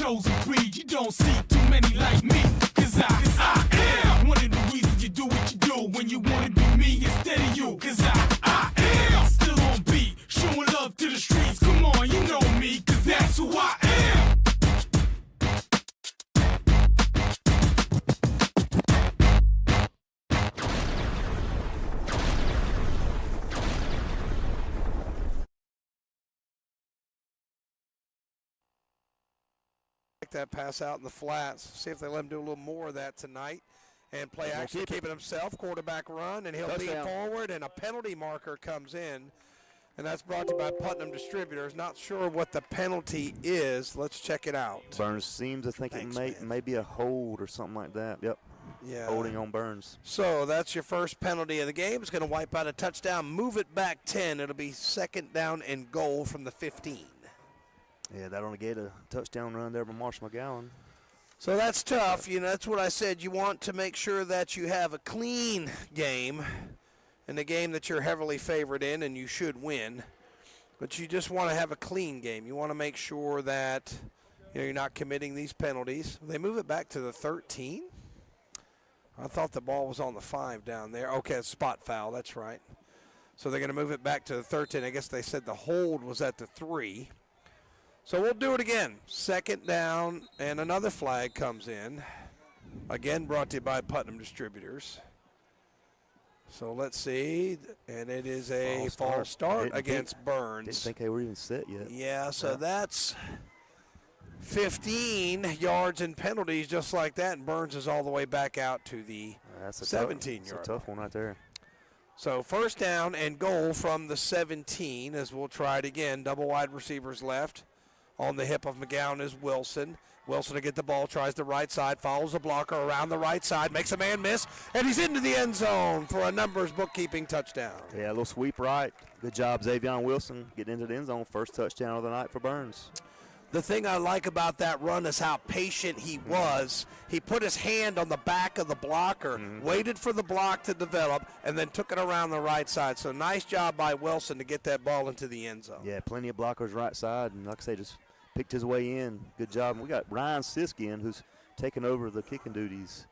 chosen breed. You don't see too many like me, cause I am one of the reasons you do what you do when you wanna be me instead of you, cause I am still on beat, showing love to the streets. Come on, you know me, cause that's who I am. That pass out in the flats. See if they let him do a little more of that tonight. And play action, keep it himself, quarterback run, and he'll lead forward, and a penalty marker comes in. And that's brought to you by Putnam Distributors. Not sure what the penalty is. Let's check it out. Burns seems to think it may be a hold or something like that. Yep. Yeah. Holding on Burns. So that's your first penalty of the game. It's going to wipe out a touchdown, move it back 10. It'll be 2nd down and goal from the 15. Yeah, that only gave a touchdown run there by Marshall McGowan. So that's tough. You know, that's what I said. You want to make sure that you have a clean game in a game that you're heavily favored in, and you should win. But you just want to have a clean game. You want to make sure that you're not committing these penalties. They move it back to the 13. I thought the ball was on the 5 down there. Okay, it's spot foul. That's right. So they're going to move it back to the 13. I guess they said the hold was at the 3. So we'll do it again. 2nd down, and another flag comes in. Again, brought to you by Putnam Distributors. So let's see, and it is a false start against Burns. Didn't think they were even set yet. Yeah, so that's 15 yards and penalties just like that, and Burns is all the way back out to the 17-yard. That's a tough one right there. So 1st down and goal from the 17 as we'll try it again. Double wide receivers left. On the hip of McGowan is Wilson. Wilson to get the ball, tries the right side, follows the blocker around the right side, makes a man miss, and he's into the end zone for a numbers bookkeeping touchdown. Yeah, a little sweep right. Good job, Xavion Wilson, getting into the end zone. First touchdown of the night for Burns. The thing I like about that run is how patient he was. He put his hand on the back of the blocker, waited for the block to develop, and then took it around the right side. So nice job by Wilson to get that ball into the end zone. Yeah, plenty of blockers right side, and like I say, just picked his way in. Good job. And we got Ryan Sisk in, who's taking over the kicking duties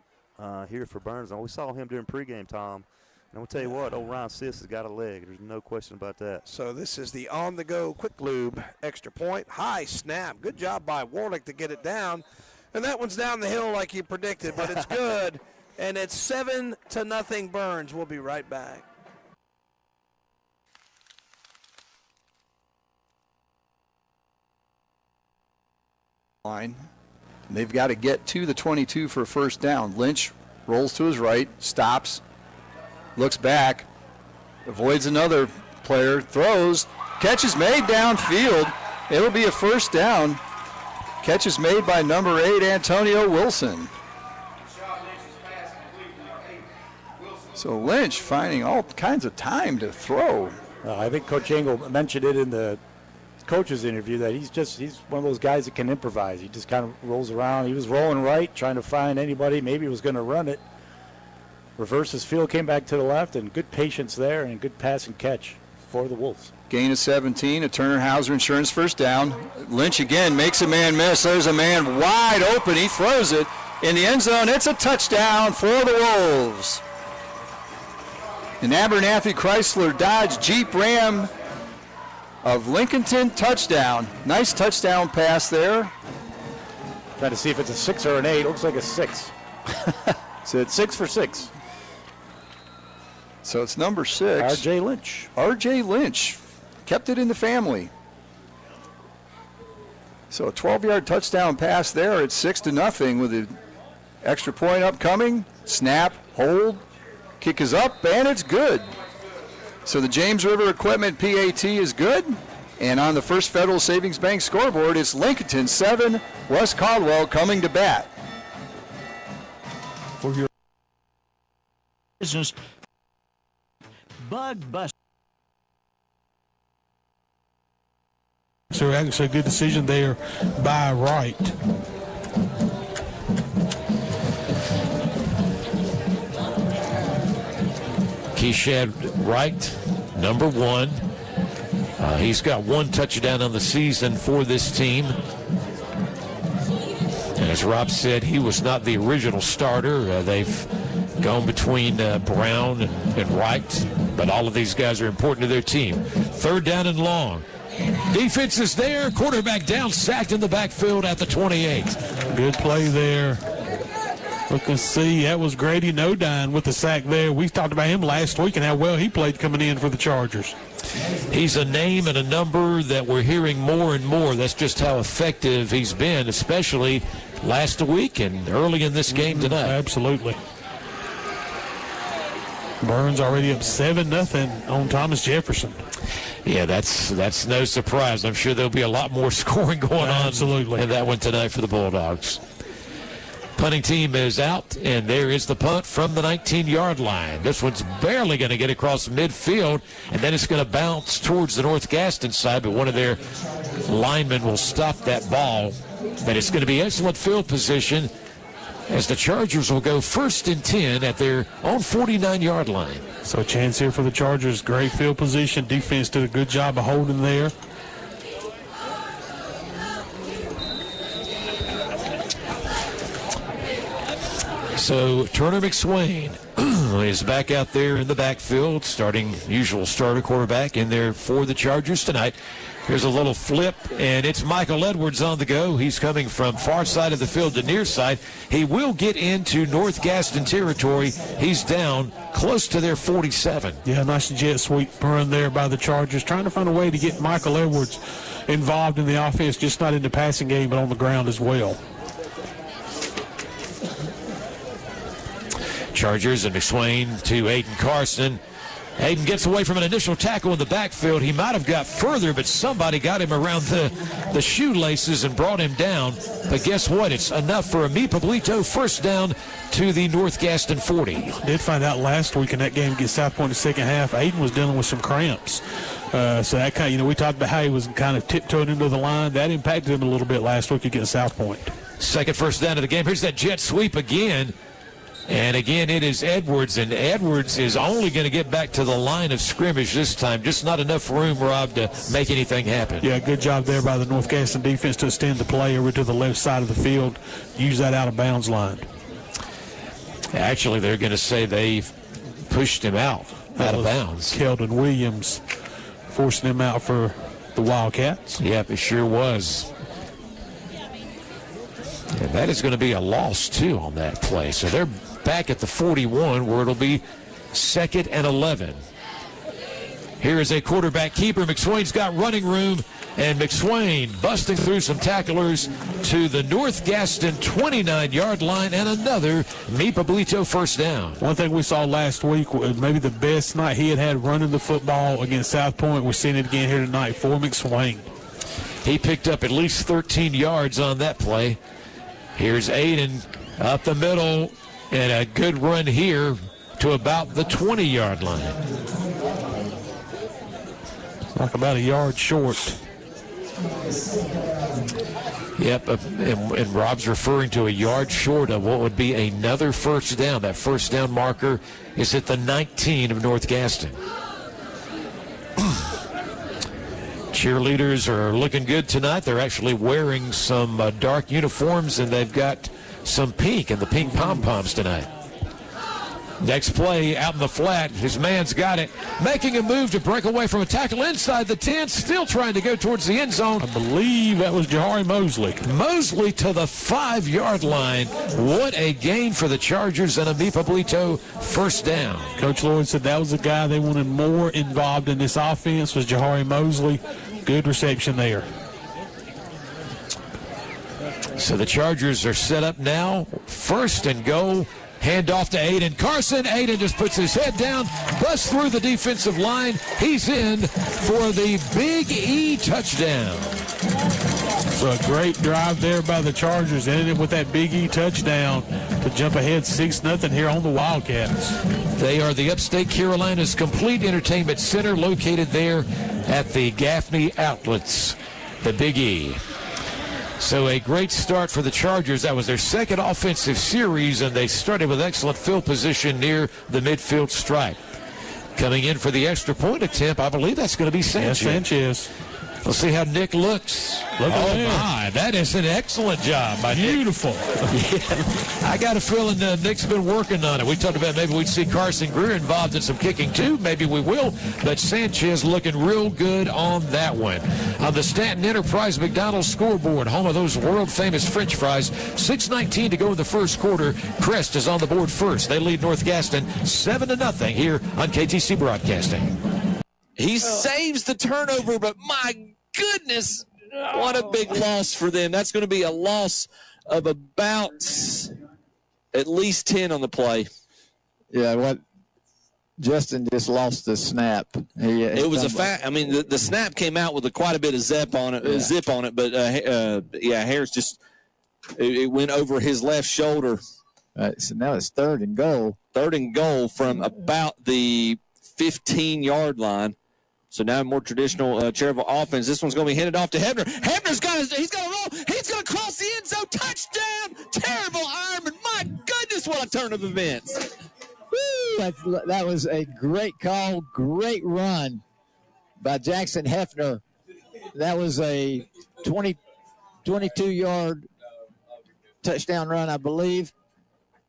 here for Burns. And we saw him during pregame, Tom. And I'm going to tell you what, old Ryan Sisk has got a leg. There's no question about that. So this is the on-the-go quick lube extra point. High snap. Good job by Warlick to get it down. And that one's down the hill like you predicted, but it's good. And it's 7-0 Burns. We'll be right back. Line. They've got to get to the 22 for a 1st down. Lynch rolls to his right, stops, looks back, avoids another player, throws, catch is made downfield. It'll be a 1st down. Catch is made by number 8, Antonio Wilson. So Lynch finding all kinds of time to throw. I think Coach Engel mentioned it in the coach's interview that he's one of those guys that can improvise. He just kind of rolls around. He was rolling right, trying to find anybody. Maybe he was going to run it. Reverses field, came back to the left, and good patience there and good pass and catch for the Wolves. Gain of 17, a Turner Hauser Insurance 1st down. Lynch again makes a man miss. There's a man wide open. He throws it in the end zone. It's a touchdown for the Wolves. An Abernathy Chrysler Dodge Jeep Ram of Lincolnton touchdown. Nice touchdown pass there. Trying to see if it's a 6 or an 8. Looks like a 6. So it's 6 for 6. So it's number 6. R.J. Lynch. R.J. Lynch kept it in the family. So a 12-yard touchdown pass there. It's 6-0 with an extra point upcoming. Snap, hold, kick is up, and it's good. So the James River Equipment PAT is good. And on the First Federal Savings Bank scoreboard, it's Lincolnton 7, West Caldwell coming to bat. For your business, Bug Bust. So it's a good decision there by Wright. Keishad Wright, number 1. He's got 1 touchdown on the season for this team. As Rob said, he was not the original starter. They've gone between Brown and Wright, but all of these guys are important to their team. 3rd down and long. Defense is there. Quarterback down, sacked in the backfield at the 28. Good play there. Look and see, that was Grady Nodine with the sack there. We talked about him last week and how well he played coming in for the Chargers. He's a name and a number that we're hearing more and more. That's just how effective he's been, especially last week and early in this game tonight. Absolutely. Burns already up 7-0 on Thomas Jefferson. Yeah, that's no surprise. I'm sure there'll be a lot more scoring going on in that one tonight for the Bulldogs. Punting team is out, and there is the punt from the 19-yard line. This one's barely going to get across midfield, and then it's going to bounce towards the North Gaston side, but one of their linemen will stop that ball. But it's going to be excellent field position as the Chargers will go 1st and 10 at their own 49-yard line. So a chance here for the Chargers. Great field position. Defense did a good job of holding there. So Turner McSwain is back out there in the backfield, starting usual starter quarterback in there for the Chargers tonight. Here's a little flip, and it's Michael Edwards on the go. He's coming from far side of the field to near side. He will get into North Gaston territory. He's down close to their 47. Yeah, nice jet sweep run there by the Chargers, trying to find a way to get Michael Edwards involved in the offense, just not in the passing game, but on the ground as well. Chargers and McSwain to Aiden Carson. Aiden gets away from an initial tackle in the backfield. He might have got further, but somebody got him around the shoelaces and brought him down. But guess what? It's enough for a Pablito 1st down to the North Gaston 40. Did find out last week in that game against South Point in the second half, Aiden was dealing with some cramps. So that kind of, we talked about how he was kind of tiptoeing into the line. That impacted him a little bit last week against South Point. Second 1st down of the game. Here's that jet sweep again. And again, it is Edwards, and Edwards is only going to get back to the line of scrimmage this time. Just not enough room, Rob, to make anything happen. Yeah, good job there by the North Gaston defense to extend the play over to the left side of the field, use that out-of-bounds line. Actually, they're going to say they pushed him out of bounds. Keldon Williams forcing him out for the Wildcats. Yep, it sure was. And that is going to be a loss, too, on that play. So they're back at the 41, where it'll be 2nd and 11. Here is a quarterback keeper. McSwain's got running room, and McSwain busting through some tacklers to the North Gaston 29-yard line, and another Pablito 1st down. One thing we saw last week, maybe the best night he had running the football against South Point. We're seeing it again here tonight for McSwain. He picked up at least 13 yards on that play. Here's Aiden up the middle, and a good run here to about the 20-yard line. Like about a yard short. Yep, and Rob's referring to a yard short of what would be another 1st down. That 1st down marker is at the 19 of North Gaston. Cheerleaders are looking good tonight. They're actually wearing some dark uniforms, and they've got some pink and the pink pom-poms tonight. Next play out in the flat. His man's got it. Making a move to break away from a tackle inside the 10. Still trying to go towards the end zone. I believe that was Jahari Mosley. Mosley to the 5-yard line. What a gain for the Chargers, and a Pablito 1st down. Coach Lloyd said that was the guy they wanted more involved in this offense was Jahari Mosley. Good reception there. So the Chargers are set up now. 1st and goal. Hand off to Aiden Carson. Aiden just puts his head down, busts through the defensive line. He's in for the Big E touchdown. So a great drive there by the Chargers. Ended with that Big E touchdown to jump ahead 6-0 here on the Wildcats. They are the Upstate Carolina's complete entertainment center, located there at the Gaffney Outlets, the Big E. So a great start for the Chargers. That was their 2nd offensive series, and they started with excellent field position near the midfield stripe. Coming in for the extra point attempt, I believe that's going to be Sanchez. Yes, Sanchez. We'll see how Nick looks. Look at Oh, that. my. That is an excellent job by Nick. Beautiful. Yeah. I got a feeling Nick's been working on it. We talked about maybe we'd see Carson Greer involved in some kicking too. Maybe we will. But Sanchez looking real good on that one. On the Stanton Enterprise McDonald's scoreboard, home of those world-famous French fries, 6:19 to go in the first quarter. Crest is on the board first. They lead North Gaston 7-0 here on KTC Broadcasting. He saves the turnover, but my goodness, what a big loss for them. That's going to be a loss of about at least 10 on the play. Yeah, what Justin just lost the snap. It was a fact. I mean, the snap came out with quite a bit of zip on it, but Harris just it went over his left shoulder. So now it's 3rd and goal. 3rd and goal from about the 15-yard line. So now more traditional Cherryville offense. This one's going to be handed off to Hebner. Hebner's he's got to roll. He's going to cross the end zone. Touchdown, Cherryville Ironman. My goodness, what a turn of events. Woo, that was a great call, great run by Jackson Hefner. That was a 22-yard touchdown run, I believe.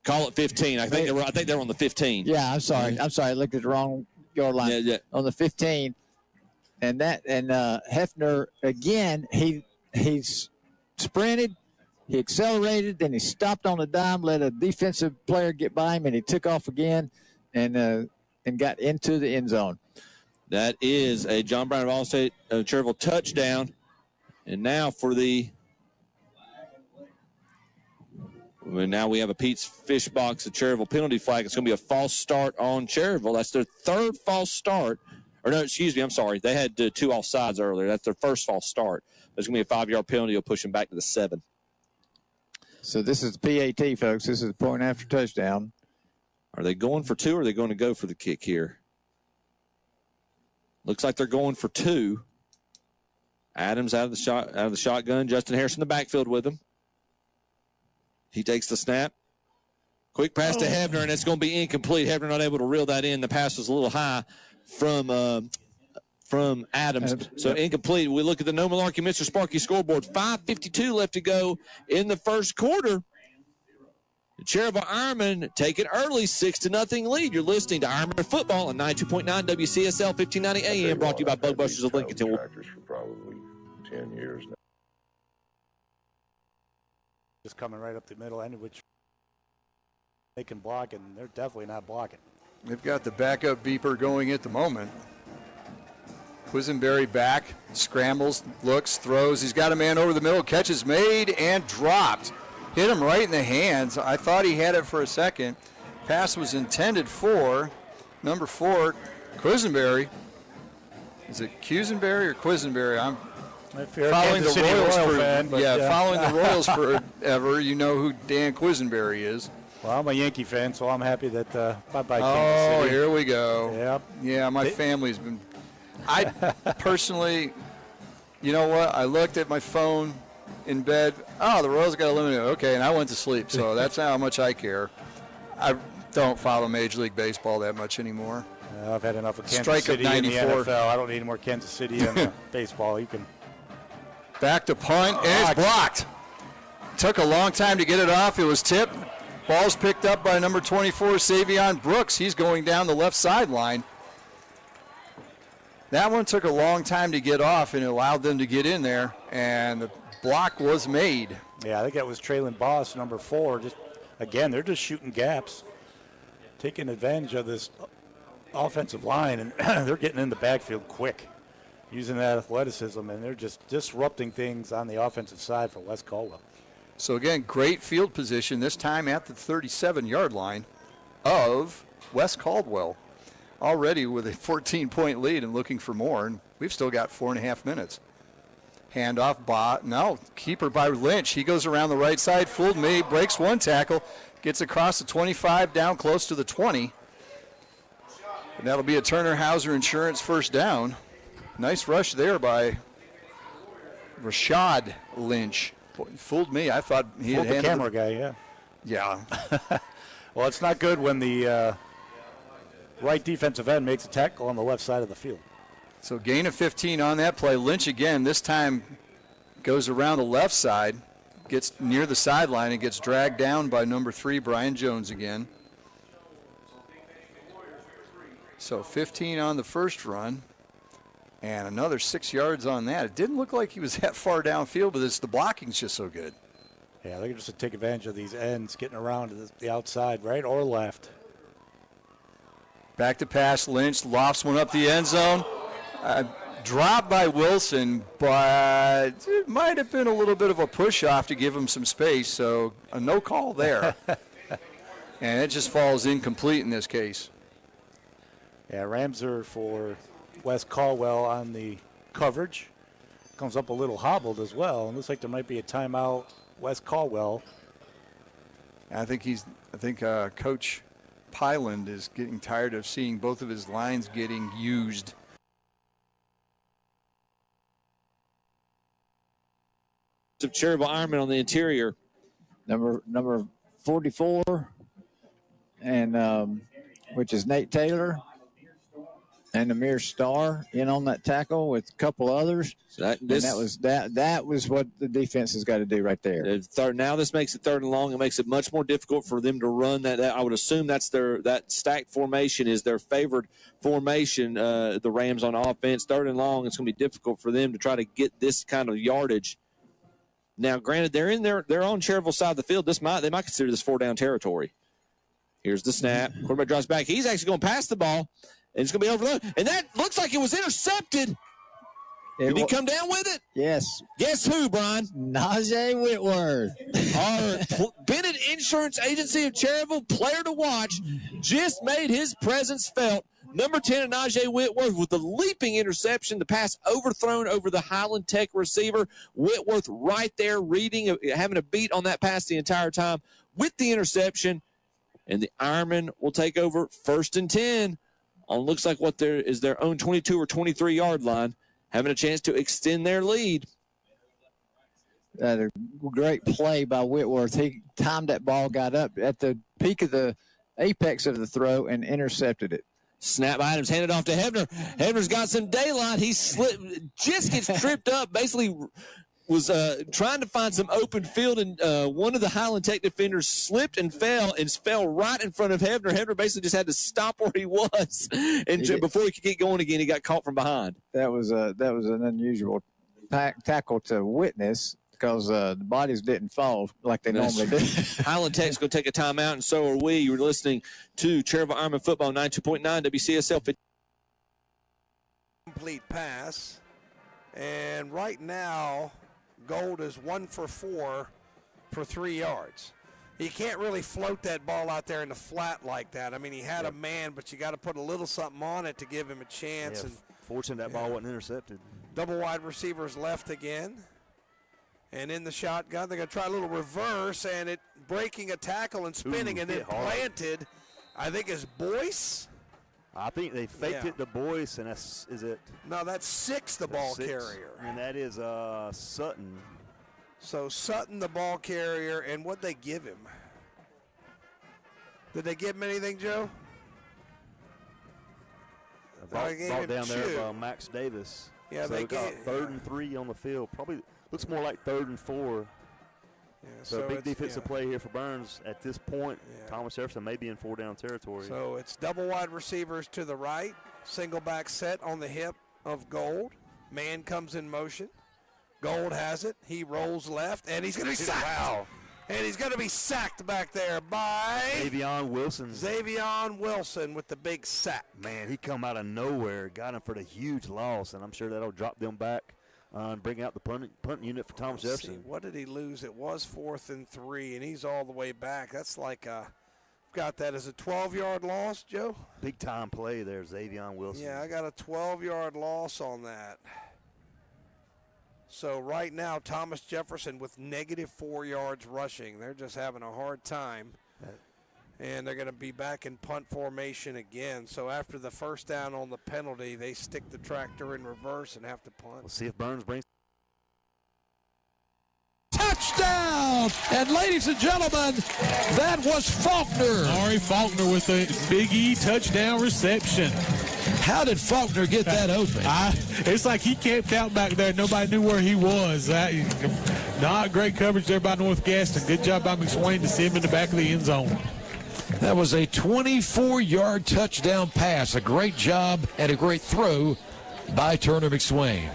Call it 15. I think they're on the 15. Yeah, I'm sorry. I looked at the wrong yard line. Yeah. On the 15. And Hefner, again, he sprinted, he accelerated, then he stopped on a dime, let a defensive player get by him, and he took off again and got into the end zone. That is a John Brown of Allstate Cherryville touchdown. And now now we have a Pete's Fish Box at Cherryville penalty flag. It's going to be a false start on Cherryville. That's their 3rd false start. Or no, excuse me, I'm sorry. They had 2 offsides earlier. That's their 1st false start. There's going to be a 5-yard penalty. It'll push them back to the 7. So this is PAT, folks. This is point after touchdown. Are they going for 2 or are they going to go for the kick here? Looks like they're going for 2. Adams out of the shotgun. Justin Harris in the backfield with him. He takes the snap. Quick pass to Hebner, and it's going to be incomplete. Hebner not able to reel that in. The pass was a little high from Adams. So incomplete. We look at the No Malarkey Mr. Sparky scoreboard. 5:52 left to go in the first quarter. The Cherryville Ironman take it early, 6-0 lead. You're listening to Ironman Football on 92.9 WCSL 1590 AM, brought to you by Bug Busters of Lincoln. For probably 10 years now. Just coming right up the middle end, which they can block, and they're definitely not blocking. They've got the backup beeper going at the moment. Quisenberry back, scrambles, looks, throws. He's got a man over the middle, catch is made and dropped. Hit him right in the hands. I thought he had it for a second. Pass was intended for number 4, Quisenberry. Is it Quisenberry or Quisenberry? I'm following the Royals following the Royals forever. You know who Dan Quisenberry is. Well, I'm a Yankee fan, so I'm happy that bye-bye Kansas City. City. Here we go. Yep. Yeah, my family's been. I personally, you know what? I looked at my phone in bed. Oh, the Royals got eliminated. Okay, and I went to sleep. So that's how much I care. I don't follow Major League Baseball that much anymore. I've had enough of Kansas Strike City of in the 94. NFL. I don't need any more Kansas City in baseball. You can. Back to punt, and it's blocked. Took a long time to get it off. It was tipped. Ball's picked up by number 24, Savion Brooks. He's going down the left sideline. That one took a long time to get off, and it allowed them to get in there, and the block was made. Yeah, I think that was Traylon Boss, number 4. Again, they're just shooting gaps, taking advantage of this offensive line, and they're getting in the backfield quick, using that athleticism, and they're just disrupting things on the offensive side for West Caldwell. So, again, great field position, this time at the 37-yard line of West Caldwell. Already with a 14-point lead and looking for more, and we've still got 4.5 minutes. Handoff, keeper by Lynch. He goes around the right side, fooled me, breaks one tackle, gets across the 25, down close to the 20. And that'll be a Turner Hauser Insurance first down. Nice rush there by Rashad Lynch. Fooled me. I thought he had the camera guy, yeah. Yeah. Well, it's not good when the right defensive end makes a tackle on the left side of the field. So gain of 15 on that play. Lynch again, this time goes around the left side, gets near the sideline and gets dragged down by number 3, Brian Jones again. So 15 on the first run and another 6 yards on that. It didn't look like he was that far downfield, but the blocking's just so good. Yeah, they're just to take advantage of these ends, getting around to the outside, right or left. Back to pass, Lynch lofts one up the end zone. Dropped by Wilson, but it might have been a little bit of a push-off to give him some space, so a no call there. And it just falls incomplete in this case. Yeah, Ramser for Wes Caldwell on the coverage. Comes up a little hobbled as well. And looks like there might be a timeout. Wes Caldwell. I think Coach Pyland is getting tired of seeing both of his lines getting used. Of Cherryville Ironman on the interior. Number 44, and which is Nate Taylor, and Amir Starr in on that tackle with a couple others. So that was what the defense has got to do right there. Now this makes it 3rd and long. It makes it much more difficult for them to run that. I would assume that stacked formation is their favored formation. The Rams on offense, 3rd and long. It's going to be difficult for them to try to get this kind of yardage. Now, granted, they're in their own Cherryville side of the field. They might consider this 4-down territory. Here's the snap. Quarterback drops back. He's actually going to pass the ball, and it's going to be overloaded. And that looks like it was intercepted. Did he come down with it? Yes. Guess who, Brian? Najee Whitworth. Our Bennett Insurance Agency of Cherryville player to watch just made his presence felt. Number 10, Najee Whitworth with the leaping interception. The pass overthrown over the Highland Tech receiver. Whitworth right there reading, having a beat on that pass the entire time with the interception. And the Ironmen will take over 1st and 10 on looks like what there is their own 22 or 23-yard line, having a chance to extend their lead. A great play by Whitworth. He timed that ball, got up at the peak of the apex of the throw, and intercepted it. Snap by Adams, handed off to Hebner. Hebner's got some daylight. He just gets tripped up, basically was trying to find some open field, and one of the Highland Tech defenders slipped and fell right in front of Hebner. Hebner basically just had to stop where he was, and before he could get going again, he got caught from behind. That was an unusual tackle to witness, because the bodies didn't fall like they normally do. Highland Tech's going to take a timeout, and so are we. You're listening to Cherryville Ironman Football, 92.9 WCSL. Complete pass. And right now, Gold is 1 for 4 for 3 yards. You can't really float that ball out there in the flat like that. I mean, he had a man, but you got to put a little something on it to give him a chance. Yeah, fortunate that ball wasn't intercepted. Double wide receivers left again. And in the shotgun, they're going to try a little reverse, and it breaking a tackle and spinning, and then planted, I think, is Boyce. I think they faked it to Boyce, and is it? No, that's 6, the ball carrier. And that is Sutton. So Sutton, the ball carrier, and what'd they give him? Did they give him anything, Joe? Ball down there by Max Davis. Yeah, so they got 3rd and 3 on the field. Probably looks more like 3rd and 4. Yeah, so big defensive play here for Burns. At this point, Thomas Jefferson may be in 4-down territory. So it's double wide receivers to the right, single back set on the hip of Gold. Man comes in motion. Gold has it. He rolls left, and he's going to be sacked. Wow. And he's going to be sacked back there by Xavion Wilson. Xavion Wilson with the big sack. Man, he come out of nowhere, got him for the huge loss, and I'm sure that'll drop them back and bring out the punt unit for Thomas Jefferson. What did he lose? It was 4th and 3, and he's all the way back. That's like got that as a 12-yard loss, Joe? Big time play there, Xavion Wilson. Yeah, I got a 12-yard loss on that. So right now, Thomas Jefferson with -4 yards rushing. They're just having a hard time. And they're going to be back in punt formation again. So after the first down on the penalty, they stick the tractor in reverse and have to punt. We'll see if Burns brings. Touchdown! And ladies and gentlemen, that was Faulkner. Ari Faulkner with a Big E touchdown reception. How did Faulkner get that open? It's like he camped out back there. Nobody knew where he was. Not great coverage there by North Gaston. Good job by McSwain to see him in the back of the end zone. That was a 24-yard touchdown pass. A great job and a great throw by Turner McSwain.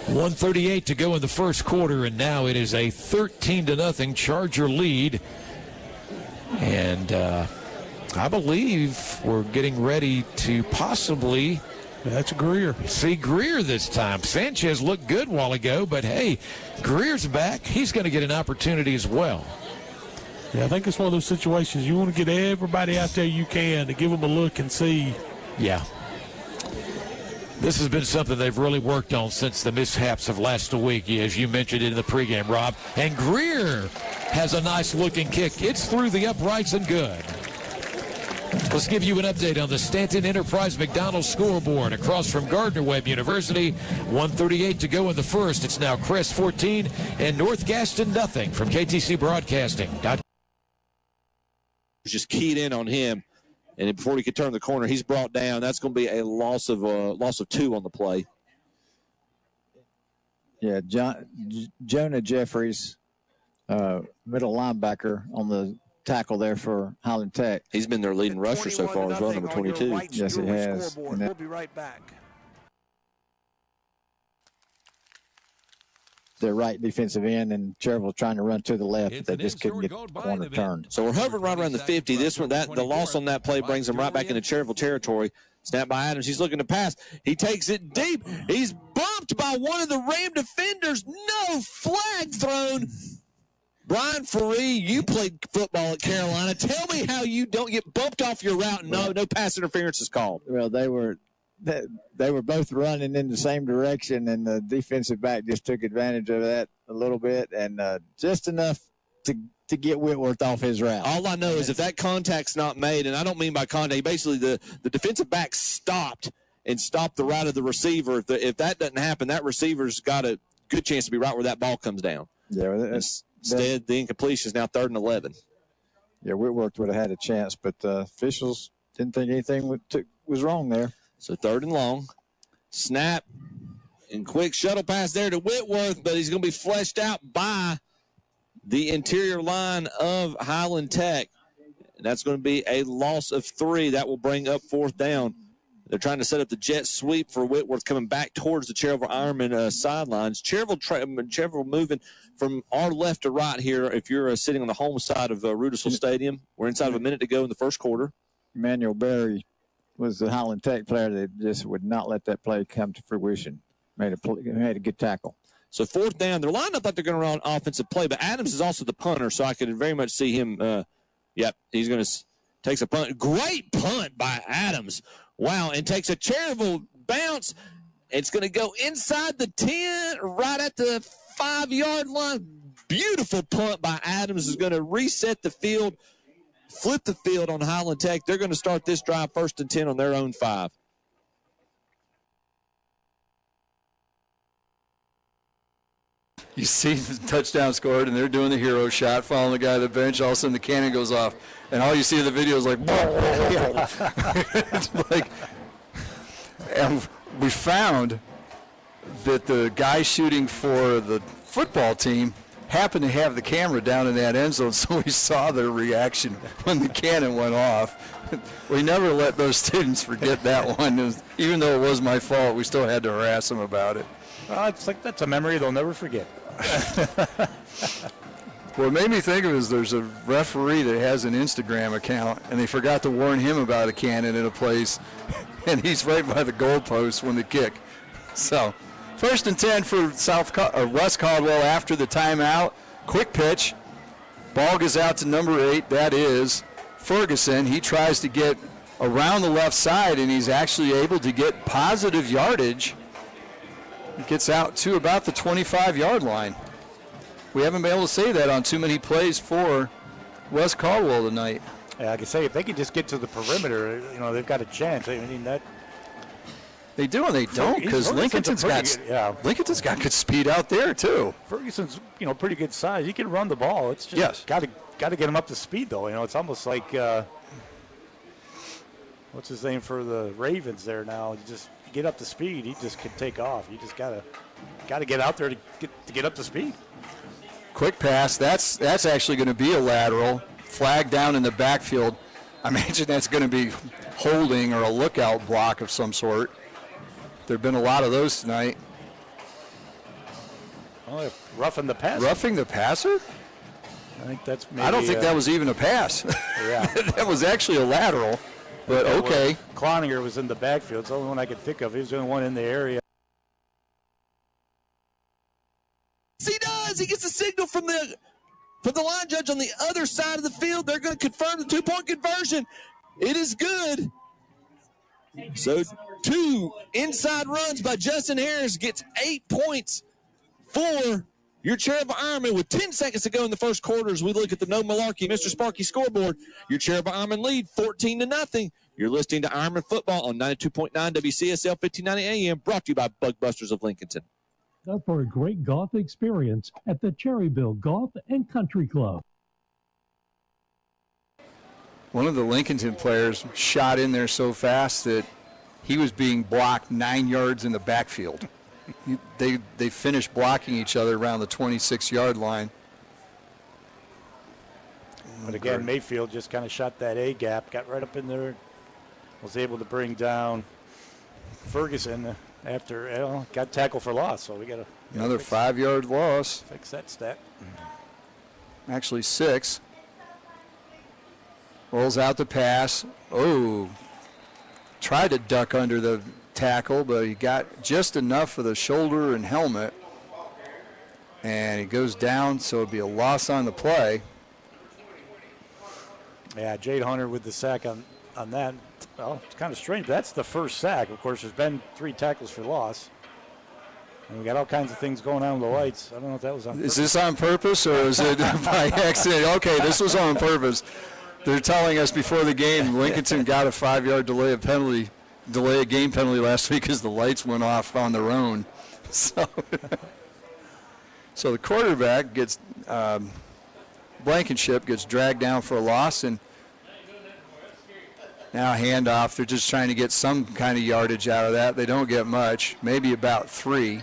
1:38 to go in the first quarter, and now it is a 13-0 Charger lead. And I believe we're getting ready to possibly That's Greer. see Greer this time. Sanchez looked good a while ago, but hey, Greer's back. He's going to get an opportunity as well. Yeah, I think it's one of those situations you want to get everybody out there you can to give them a look and see. Yeah. This has been something they've really worked on since the mishaps of last week, as you mentioned in the pregame, Rob. And Greer has a nice-looking kick. It's through the uprights and good. Let's give you an update on the Stanton Enterprise McDonald's scoreboard across from Gardner-Webb University. 1:38 to go in the first. It's now Crest 14 and North Gaston nothing from KTC Broadcasting. Just keyed in on him, and before he could turn the corner, he's brought down. That's going to be a loss of 2 on the play. Yeah, Jonah Jeffries, middle linebacker on the tackle there for Highland Tech. He's been their leading rusher so far as well, number 22. Right, yes, he has. We'll be right back. Their right defensive end, and Cherville trying to run to the left, but they just couldn't get the corner turned. So we're hovering right around the 50. This one, the loss on that play brings him right back into Cherville territory. Snap by Adams. He's looking to pass. He takes it deep. He's bumped by one of the Ram defenders. No flag thrown. Brian Faree, you played football at Carolina. Tell me how you don't get bumped off your route and no pass interference is called. Well, they were both running in the same direction, and the defensive back just took advantage of that a little bit, and just enough to get Whitworth off his route. All I know is if that contact's not made, and I don't mean by contact, basically the defensive back stopped the route of the receiver. If that doesn't happen, that receiver's got a good chance to be right where that ball comes down. Yeah, Instead, the incompletion is now 3rd and 11. Yeah, Whitworth would have had a chance, but officials didn't think anything was wrong there. So 3rd and long. Snap and quick shuttle pass there to Whitworth, but he's going to be fleshed out by the interior line of Highland Tech. And that's going to be a loss of 3. That will bring up 4th down. They're trying to set up the jet sweep for Whitworth coming back towards the Cherville Ironman sidelines. Cherville moving from our left to right here. If you're sitting on the home side of Rudisill Stadium, we're inside of a minute to go in the first quarter. Emmanuel Berry was the Highland Tech player that just would not let that play come to fruition. Made a good tackle. So 4th down. They're lined up like they're going to run offensive play, but Adams is also the punter, so I could very much see him. He's going to takes a punt. Great punt by Adams. Wow, and takes a Cherville bounce. It's going to go inside the 10, right at the 5-yard line. Beautiful punt by Adams is going to reset the field, flip the field on Highland Tech. They're going to start this drive 1st and 10 on their own 5. You see the touchdown scored, and they're doing the hero shot, following the guy at the bench. All of a sudden, the cannon goes off, and all you see in the video is like, it's like, and we found that the guy shooting for the football team happened to have the camera down in that end zone, so we saw their reaction when the cannon went off. We never let those students forget that one. Even though it was my fault, we still had to harass them about it. Well, it's like that's a memory they'll never forget. What it made me think of is there's a referee that has an Instagram account, and they forgot to warn him about a cannon in a place, and he's right by the goalpost when they kick. So 1st and 10 for West Caldwell after the timeout. Quick pitch. Ball goes out to number 8. That is Ferguson. He tries to get around the left side, and he's actually able to get positive yardage. He gets out to about the 25-yard line. We haven't been able to say that on too many plays for West Caldwell tonight. Yeah, I can say if they could just get to the perimeter, they've got a chance. I mean, that they do and they don't, because Lincoln's got good speed out there too. Ferguson's pretty good size. He can run the ball. It's just got to get him up to speed though. It's almost like what's his name for the Ravens there now? You just get up to speed. He just can take off. You just gotta get out there to get up to speed. Quick pass. That's actually going to be a lateral. Flag down in the backfield. I imagine that's going to be holding or a lookout block of some sort. There have been a lot of those tonight. Oh, roughing the passer. Roughing the passer? I think that's maybe. I don't think that was even a pass. Yeah. That was actually a lateral, but okay. Cloninger was in the backfield. It's the only one I could think of. He was the only one in the area. He does. He gets a signal from the line judge on the other side of the field. They're going to confirm the two-point conversion. It is good. So 2 inside runs by Justin Harris gets 8 points for your Cherokee Ironman with 10 seconds to go in the first quarter as we look at the No Malarkey Mr. Sparky scoreboard. Your Cherokee Ironman lead 14-0. You're listening to Ironman Football on 92.9 WCSL 1590 AM, brought to you by Bug Busters of Lincolnton. Up for a great golf experience at the Cherryville Golf and Country Club. One of the Lincolnton players shot in there so fast that he was being blocked 9 yards in the backfield. They finished blocking each other around the 26-yard line. But again, Mayfield just kind of shot that A gap, got right up in there, was able to bring down Ferguson after got tackled for loss. So we got another 5-yard loss. Fix that stat. Actually 6. Rolls out the pass. Oh, tried to duck under the tackle, but he got just enough for the shoulder and helmet. And he goes down, so it'll be a loss on the play. Yeah, Jade Hunter with the sack on that. Well, it's kind of strange. That's the first sack. Of course, there's been 3 tackles for loss. And we got all kinds of things going on with the lights. I don't know if that was on purpose. Is this on purpose or is it by accident? Okay, this was on purpose. They're telling us before the game, Lincolnton got a 5-yard delay a game penalty last week because the lights went off on their own. So the quarterback gets, Blankenship gets dragged down for a loss, and now handoff. They're just trying to get some kind of yardage out of that. They don't get much, maybe about 3.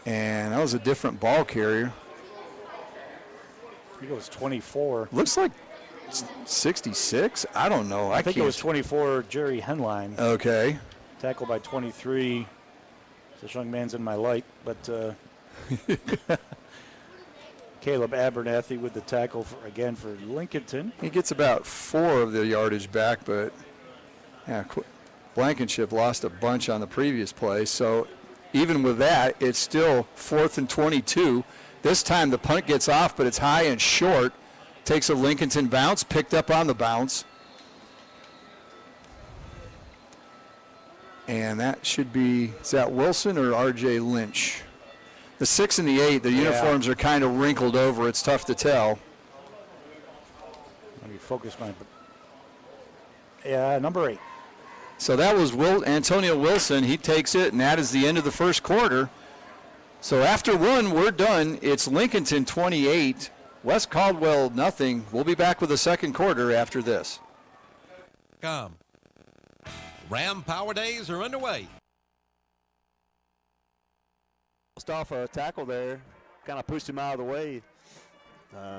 And that was a different ball carrier. I think it was 24. Looks like 66? I don't know. I think it was 24, Jerry Henline. Okay. Tackled by 23. This young man's in my light, but Caleb Abernathy with the tackle for Lincolnton. He gets about 4 of the yardage back, but yeah, Blankenship lost a bunch on the previous play. So even with that, it's still 4th and 22. This time the punt gets off, but it's high and short. Takes a Lincolnton bounce, picked up on the bounce. And that should be, is that Wilson or R.J. Lynch? The 6 and the 8, the uniforms are kind of wrinkled over. It's tough to tell. Let me focus number 8. So that was Antonio Wilson. He takes it, and that is the end of the first quarter. So after 1, we're done. It's Lincolnton 28, West Caldwell nothing. We'll be back with the second quarter after this. Ram Power Days are underway. Lost off a tackle there, kind of pushed him out of the way.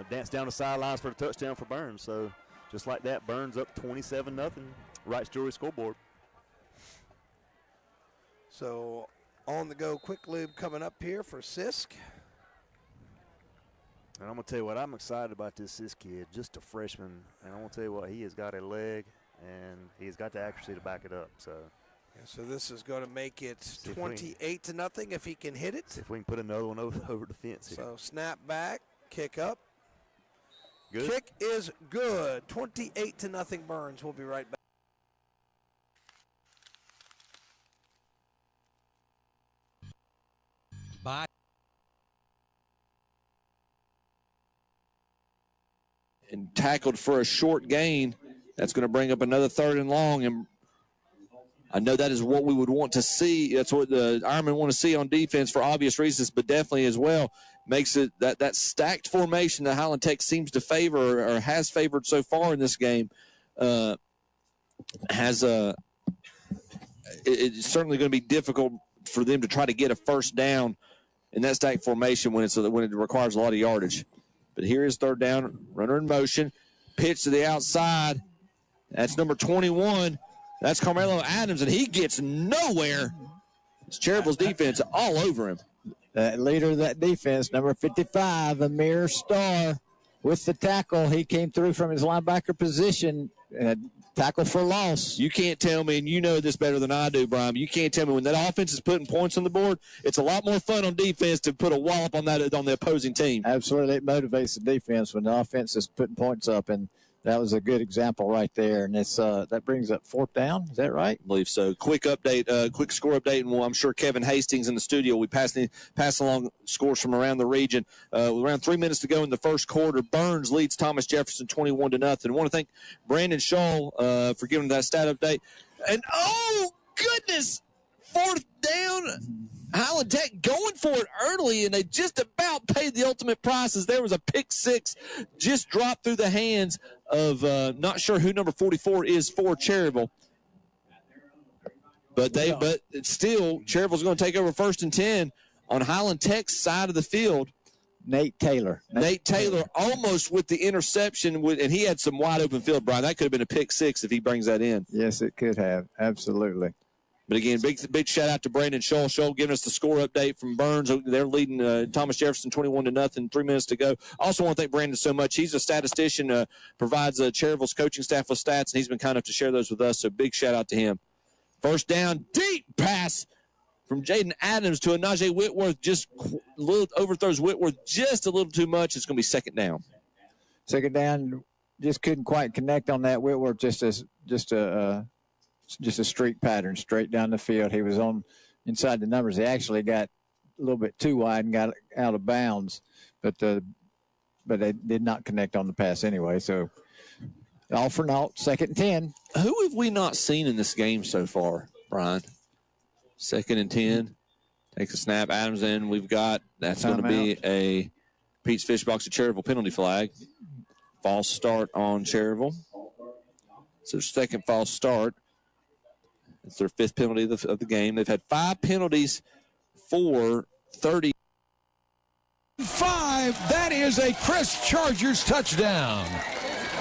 Danced down the sidelines for the touchdown for Burns. So just like that, Burns up 27-0. Wrights Jewelry scoreboard. So on the go quick lube coming up here for Sisk. And I'm going to tell you what, I'm excited about this kid, just a freshman. And I'm going to tell you what, he has got a leg, and he's got the accuracy to back it up. So this is going to make it 28-0 if he can hit it. See if we can put another one over the fence here. So snap back, kick up. Good. Kick is good. 28-0 Burns. We'll be right back. Bye. And tackled for a short gain. That's going to bring up another 3rd and long. And I know that is what we would want to see. That's what the Ironmen want to see on defense for obvious reasons, but definitely as well makes it that stacked formation that Highland Tech seems to favor or has favored so far in this game has it's certainly going to be difficult for them to try to get a first down in that stack formation when it requires a lot of yardage. But here is third down, runner in motion, pitch to the outside. That's number 21. That's Carmelo Adams, and he gets nowhere. It's Cherryville's defense all over him. That leader of that defense, number 55, Amir Starr, with the tackle. He came through from his linebacker position. Tackle for loss. You can't tell me, and you know this better than I do, Brian, you can't tell me when that offense is putting points on the board, it's a lot more fun on defense to put a wallop on the opposing team. Absolutely. It motivates the defense when the offense is putting points up, and that was a good example right there. And it's that brings up fourth down. Is that right? I believe so. Quick update, quick score update, and I'm sure Kevin Hastings in the studio. We pass along scores from around the region. With around 3 minutes to go in the first quarter, Burns leads Thomas Jefferson 21-0. I want to thank Brandon Shaw for giving that stat update. And oh goodness, fourth down. Highland Tech going for it early, and they just about paid the ultimate price as there was a pick six just dropped through the hands of not sure who number 44 is for Cherryville. But still, Cherryville's going to take over 1st and 10 on Highland Tech's side of the field. Nate Taylor almost with the interception, and he had some wide open field, Brian. That could have been a pick six if he brings that in. Yes, it could have. Absolutely. But again, big shout out to Brandon Scholl. Scholl giving us the score update from Burns. They're leading Thomas Jefferson 21-0. 3 minutes to go. Also want to thank Brandon so much. He's a statistician, provides Cherryville's coaching staff with stats, and he's been kind enough to share those with us. So big shout out to him. First down, deep pass from Jaden Adams to a Najee Whitworth. Just a little overthrows Whitworth just a little too much. It's going to be second down. Second down, just couldn't quite connect on that. Whitworth just a streak pattern straight down the field. He was on inside the numbers. He actually got a little bit too wide and got out of bounds, but they did not connect on the pass anyway. So all for naught, 2nd and 10. Who have we not seen in this game so far, Brian? 2nd and 10. Takes a snap. Adams in. That's going to be a Pete's Fish Box of Cherryville penalty flag. False start on Cherryville. It's their second false start. It's their 5th penalty of the game. They've had 5 penalties for 30. 5, that is a Crest Chargers touchdown.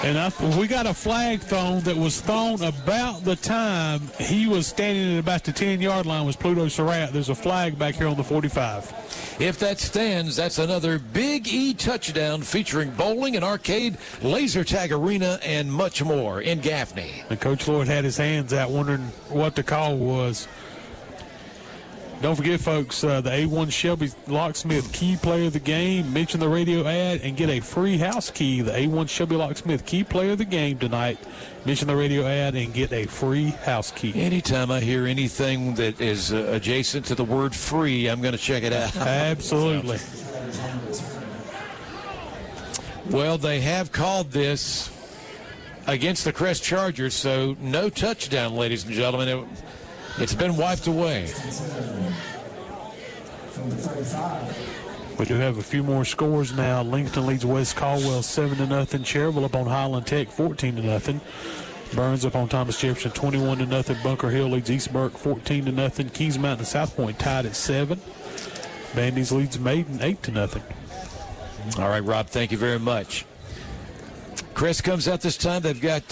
And we got a flag thrown that was thrown about the time he was standing at about the 10-yard line was Pluto Surratt. There's a flag back here on the 45. If that stands, that's another Big E touchdown featuring bowling, an arcade, laser tag arena, and much more in Gaffney. And Coach Lloyd had his hands out wondering what the call was. Don't forget, folks, the A1 Shelby Locksmith Key Player of the Game. Mention the radio ad and get a free house key. The A1 Shelby Locksmith Key Player of the Game tonight. Mention the radio ad and get a free house key. Anytime I hear anything that is adjacent to the word free, I'm going to check it out. Absolutely. Well, they have called this against the Crest Chargers, so no touchdown, ladies and gentlemen. It's been wiped away. We do have a few more scores now. Lincoln leads West Caldwell 7-0. Cherryville up on Highland Tech 14-0. Burns up on Thomas Jefferson 21-0. Bunker Hill leads East Burke 14-0. Keys Mountain and South Point tied at 7. Bandy's leads Maiden 8-0. All right, Rob, thank you very much. Crest comes out this time. They've got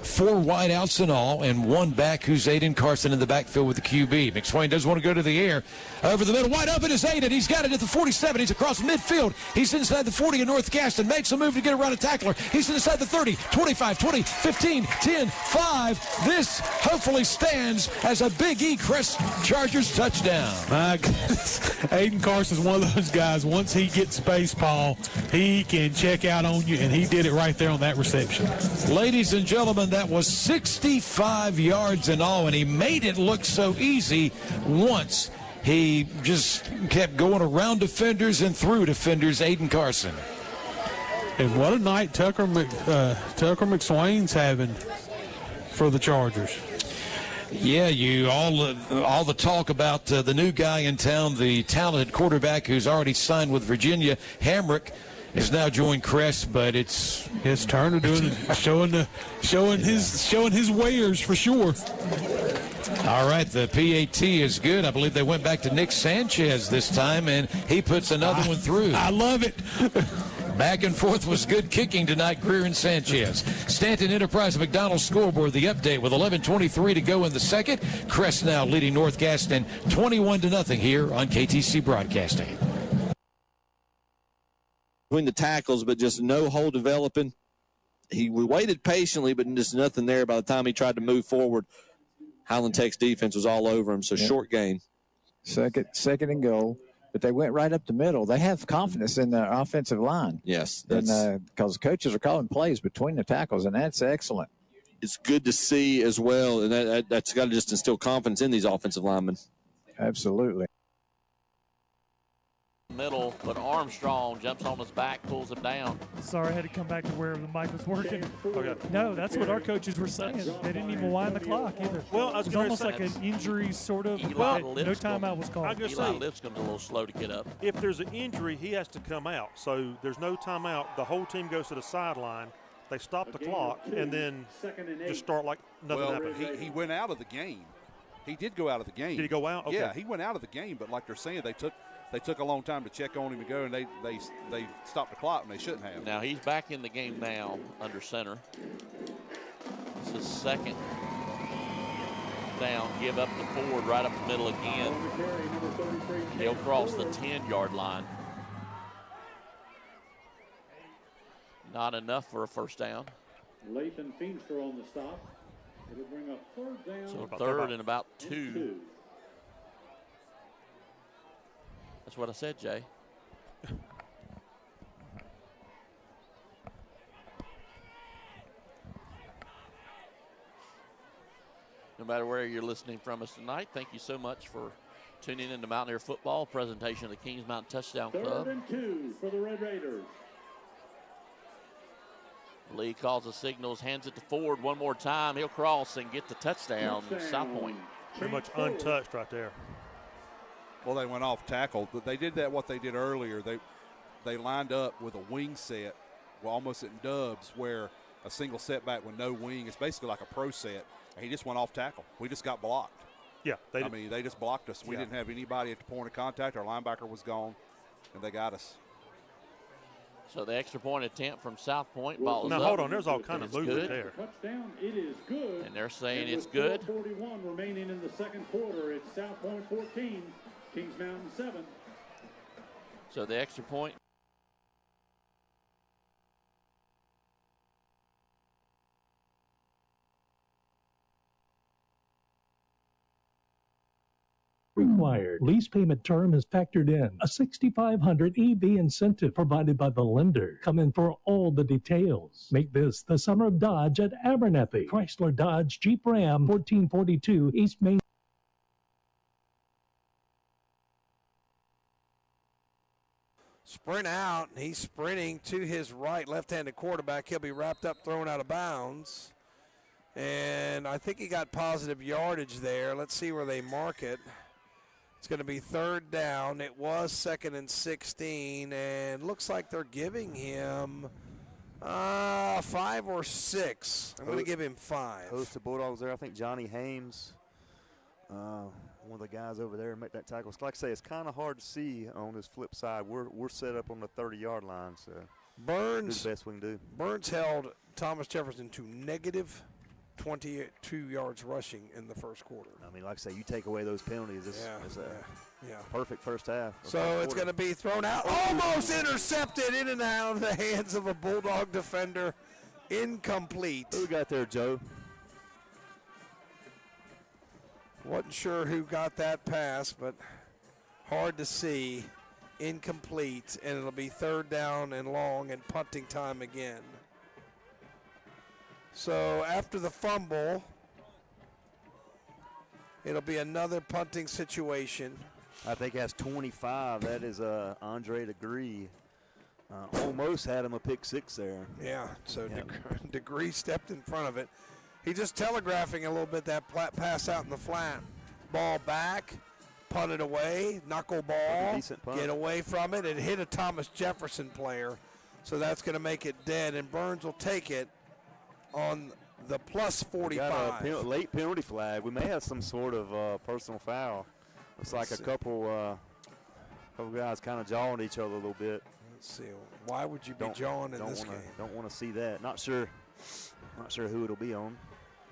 4 wideouts in all, and 1 back who's Aiden Carson in the backfield with the QB. McSwain does want to go to the air. Over the middle, wide open is Aiden. He's got it at the 47. He's across midfield. He's inside the 40 of North Gaston. Makes a move to get around a tackler. He's inside the 30, 25, 20, 15, 10, 5. This hopefully stands as a Big E Crest Chargers touchdown. My goodness. Aiden Carson's one of those guys. Once he gets space, Paul, he can check out on you, and he did it right there on that reception. Ladies and gentlemen, that was 65 yards in all, and he made it look so easy once he just kept going around defenders and through defenders. Aiden Carson. And what a night Tucker McSwain's having for the Chargers. Yeah, all the talk about the new guy in town, the talented quarterback who's already signed with Virginia, Hamrick. has now joined Crest, but it's His turn to doing it, showing his wares for sure. all right. The PAT is good. I believe they went back to Nick Sanchez this time, and he puts another one through. I love it. Back and forth was good kicking tonight, Greer and Sanchez. Stanton Enterprise McDonald's scoreboard, the update with 11:23 to go in the second. Crest now leading North Gaston 21-0 here on KTC Broadcasting. Between the tackles, but just no hole developing. He waited patiently, but just nothing there. By the time he tried to move forward, Highland Tech's defense was all over him, so short gain. Second and goal. But they went right up the middle. They have confidence in their offensive line. Yes. Because coaches are calling plays between the tackles, and that's excellent. It's good to see as well, and that's got to just instill confidence in these offensive linemen. Absolutely. Middle, but Armstrong jumps on his back, pulls him down. Sorry, I had to come back to where the mic was working. Okay. No, that's what our coaches were saying. They didn't even wind the clock either. Well, I was it was almost like an injury sort of. No timeout was called. Eli Lipscomb's a little slow to get up. If there's an injury, he has to come out. So there's no timeout. The whole team goes to the sideline. They stop the clock and then just start like nothing happened. He went out of the game. He did go out of the game. Did he go out? Okay. Yeah, he went out of the game, but like they're saying, they took a long time to check on him and go, and they stopped the clock, and they shouldn't have. Now he's back in the game now under center. This is second down. Give up the forward right up the middle again. He'll cross the 10-yard line. Not enough for a first down. Lathan Feenstra on the stop. It'll bring up third down. So third and about two. That's what I said, Jay. No matter where you're listening from us tonight, thank you so much for tuning in to Mountaineer Football, presentation of the Kings Mountain Touchdown Club. 3rd and 2 for the Red Raiders. Lee calls the signals, hands it to Ford one more time. He'll cross and get the touchdown. South Point. Pretty much untouched right there. Well, they went off tackle, but they did what they did earlier. They lined up with a wing set, almost in dubs, where a single setback with no wing is basically like a pro set, and he just went off tackle. We just got blocked. Yeah. They just blocked us. We didn't have anybody at the point of contact. Our linebacker was gone, and they got us. So the extra point attempt from South Point. Ball is now, up. hold on. There's all kind of movement there. Touchdown. It is good. And they're saying it's good. 41 remaining in the second quarter. It's South Point 14, Kings Mountain 7. So the extra point. Required. Lease payment term is factored in. A $6,500 EV incentive provided by the lender. Come in for all the details. Make this the summer of Dodge at Abernathy. Chrysler Dodge Jeep Ram 1442 East Main. Sprint out. He's sprinting to his right, left-handed quarterback. He'll be wrapped up, thrown out of bounds. And I think he got positive yardage there. Let's see where they mark it. It's going to be third down. It was 2nd and 16, and looks like they're giving him 5 or 6. I'm going to give him 5. Host of Bulldogs there. I think Johnny Hames, one of the guys over there, make that tackle. Like I say, it's kind of hard to see on this flip side. We're set up on the 30-yard line, so Burns, do the best we can do. Burns held Thomas Jefferson to negative 22 yards rushing in the first quarter. I mean, like I say, you take away those penalties, it's yeah. perfect first half. So it's going to be thrown out, almost intercepted, in and out of the hands of a Bulldog defender. Incomplete. Who got there, Joe? Wasn't sure who got that pass, but hard to see. Incomplete, and it'll be third down and long and punting time again. So after the fumble, it'll be another punting situation. I think that's 25. That is Andre Degree. Almost had him a pick 6 there. Yeah, so Degree stepped in front of it. He just telegraphing a little bit that pass out in the flat. Ball back, punted away, knuckle ball, Decent punt. get away from it. It hit a Thomas Jefferson player. So that's going to make it dead, and Burns will take it on the plus 45. Got a late penalty flag. We may have some sort of personal foul. Looks like a couple guys kind of jawing each other a little bit. Let's see. Why would you be jawing in this game? Don't want to see that. Not sure who it'll be on.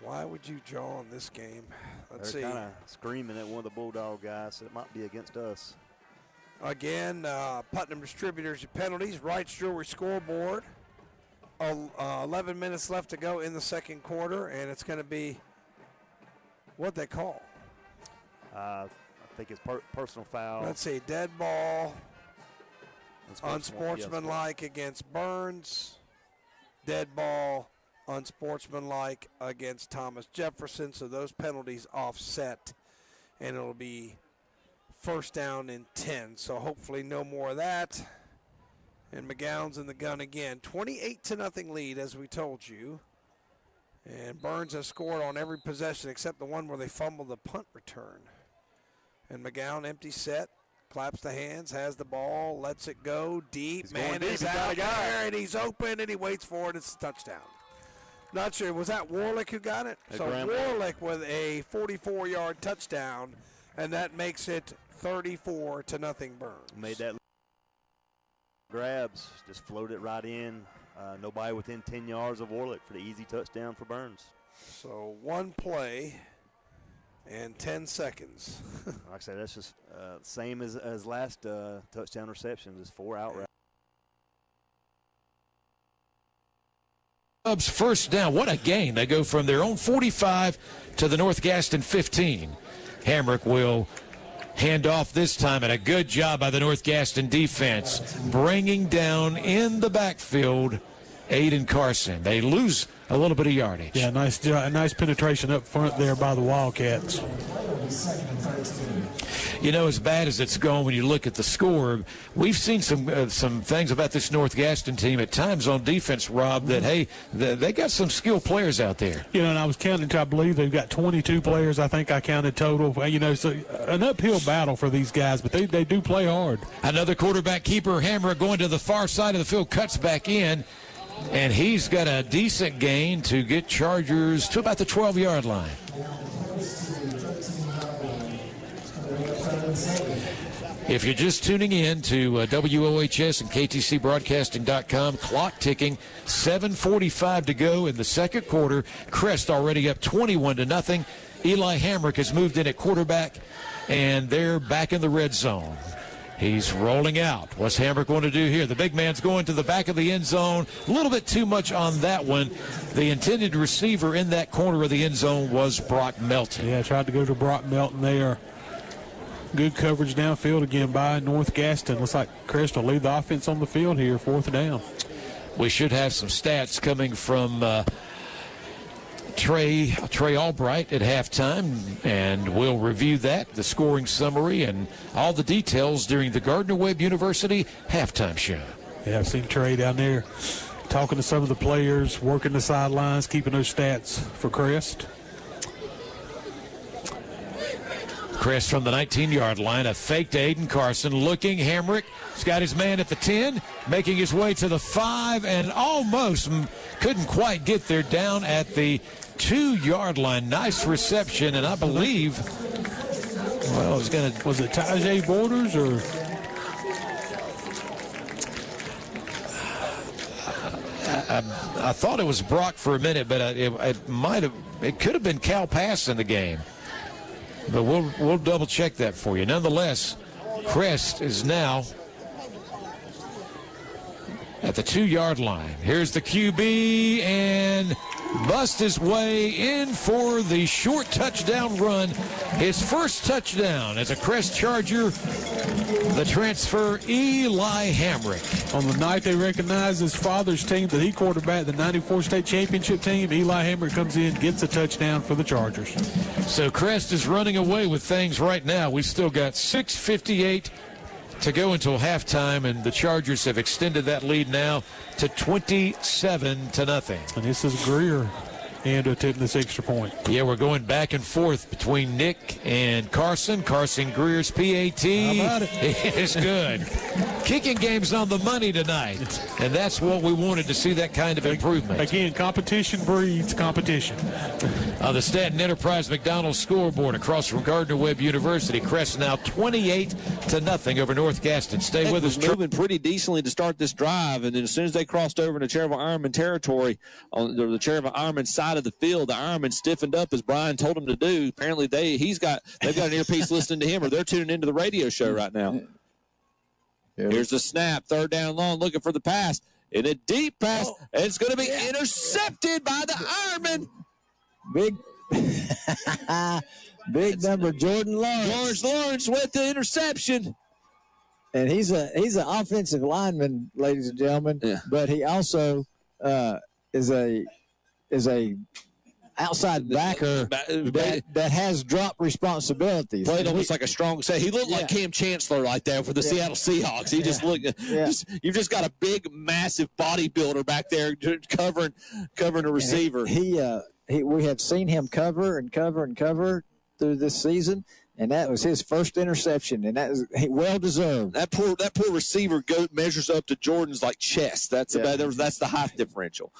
Why would you jaw in this game? Let's see. They're kind of screaming at one of the Bulldog guys, so it might be against us. Again, Putnam Distributors penalties. Wright's Jewelry Scoreboard. 11 minutes left to go in the second quarter, and it's going to be what they call. I think it's personal foul. Let's see, dead ball, unsportsmanlike against Burns, dead ball, unsportsmanlike against Thomas Jefferson. So those penalties offset, and it'll be first down and 10. So hopefully no more of that. And McGowan's in the gun again. 28-0 lead, as we told you. And Burns has scored on every possession except the one where they fumbled the punt return. And McGowan, empty set, claps the hands, has the ball, lets it go deep. Man is out there, and he's open, and he waits for it. It's a touchdown. Not sure. Was that Warlick who got it? So Warlick with a 44-yard touchdown, and that makes it 34-0 Burns. Made that grabs, just floated it right in. Nobody within 10 yards of Warlick for the easy touchdown for Burns. So one play and 10 seconds. Like I said, that's just same as last touchdown reception, just 4 outright. Cubs first down. What a gain. They go from their own 45 to the North Gaston 15. Hamrick will hand off this time, and a good job by the North Gaston defense, bringing down in the backfield Aiden Carson. They lose a little bit of yardage. Yeah, nice penetration up front there by the Wildcats. You know, as bad as it's gone when you look at the score, we've seen some things about this North Gaston team at times on defense, Rob, that, hey, they got some skilled players out there. You know, and I was counting, I believe they've got 22 players, I think I counted total. You know, so an uphill battle for these guys, but they do play hard. Another quarterback keeper, Hammer, going to the far side of the field, cuts back in, and he's got a decent gain to get Chargers to about the 12-yard line. If you're just tuning in to WOHS and KTCBroadcasting.com, clock ticking, 7:45 to go in the second quarter. Crest already up 21-0. Eli Hamrick has moved in at quarterback, and they're back in the red zone. He's rolling out. What's Hamrick going to do here? The big man's going to the back of the end zone. A little bit too much on that one. The intended receiver in that corner of the end zone was Brock Melton. Yeah, tried to go to Brock Melton there. Good coverage downfield again by North Gaston. Looks like Crest will lead the offense on the field here, 4th down. We should have some stats coming from Trey Albright at halftime, and we'll review that, the scoring summary, and all the details during the Gardner-Webb University halftime show. Yeah, I've seen Trey down there talking to some of the players, working the sidelines, keeping those stats for Crest. Crest from the 19-yard line, a fake to Aiden Carson, looking, Hamrick, he's got his man at the 10, making his way to the 5, and almost couldn't quite get there, down at the 2-yard line. Nice reception, and I believe, well, was it Tajay Borders, or? I thought it was Brock for a minute, but it could have been Cal Pass in the game. But we'll double check that for you. Nonetheless, Crest is now at the 2-yard line. Here's the QB, and bust his way in for the short touchdown run. His first touchdown as a Crest Charger, the transfer Eli Hamrick. On the night they recognize his father's team that he quarterbacked, the 94 state championship team, Eli Hamrick comes in, gets a touchdown for the Chargers. So Crest is running away with things right now. We've still got 6:58 to go until halftime, and the Chargers have extended that lead now to 27-0. And this is Greer and attempting this extra point. Yeah, we're going back and forth between Nick and Carson. Carson Greer's PAT How about it? is good. Kicking game's on the money tonight, and that's what we wanted to see, that kind of improvement. Again, competition breeds competition. On the Stanton Enterprise McDonald's scoreboard across from Gardner-Webb University, Crest now 28-0 over North Gaston. Stay with us. Moving pretty decently to start this drive, and then as soon as they crossed over into Cherryville-Ironman territory on the Cherryville-Ironman side of the field, the Ironman stiffened up as Brian told them to do. Apparently they've got an earpiece listening to him, or they're tuning into the radio show right now. Here's the snap, third down long, looking for the pass. In a deep pass, and it's going to be intercepted by the Ironman. Big number, Jordan Lawrence. George Lawrence with the interception. And he's an offensive lineman, ladies and gentlemen. Yeah. But he also is a outside backer that has drop responsibilities. Played almost like a strong say. He looked like Cam Chancellor right there for the Seattle Seahawks. He just looked. You've just got a big, massive bodybuilder back there covering a receiver. We have seen him cover and cover and cover through this season, and that was his first interception, and that is well deserved. That poor receiver measures up to Jordan's like chest. That's the height differential.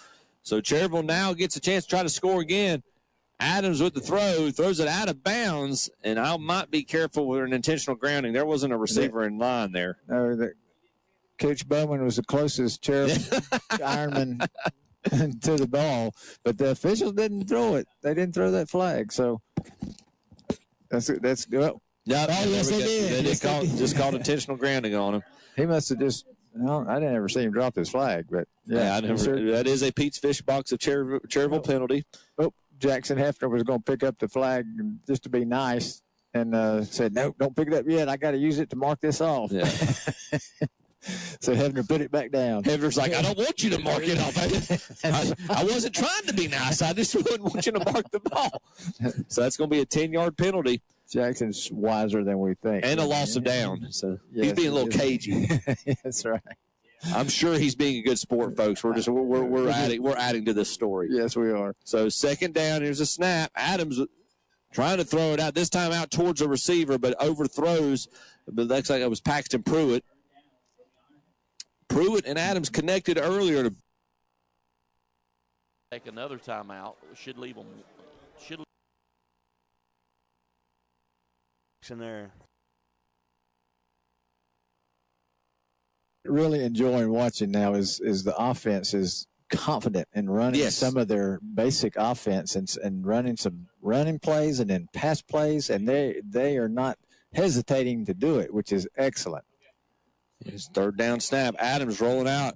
So Cherryville now gets a chance to try to score again. Adams with the throws it out of bounds, and I might be careful with an intentional grounding. There wasn't a receiver in line there. No, Coach Bowman was the closest Cherryville Ironman to the ball, but the officials didn't throw it. They didn't throw that flag, so that's good. Yes, they did. They just called intentional grounding on him. He must have just. No, I didn't ever see him drop his flag, but that is a Pete's Fish Box of Cherryville penalty. Oh, Jackson Hefner was going to pick up the flag just to be nice, and said, "No, don't pick it up yet. I got to use it to mark this off." Yeah. So Hefner put it back down. Hefner's like, "I don't want you to mark it off. I wasn't trying to be nice. I just wouldn't want you to mark the ball." So that's going to be a 10-yard penalty. Jackson's wiser than we think. And a loss of down. So he's being a little cagey. That's right. I'm sure he's being a good sport, folks. We're adding to this story. Yes, we are. So second down, here's a snap. Adams trying to throw it out, this time out towards the receiver, but overthrows. But looks like it was Paxton Pruitt. Pruitt and Adams connected earlier to take another timeout. Should leave them. In there. Really enjoying watching now is the offense is confident in running some of their basic offense and running some running plays and then pass plays, and they are not hesitating to do it, which is excellent. His third down snap. Adams rolling out.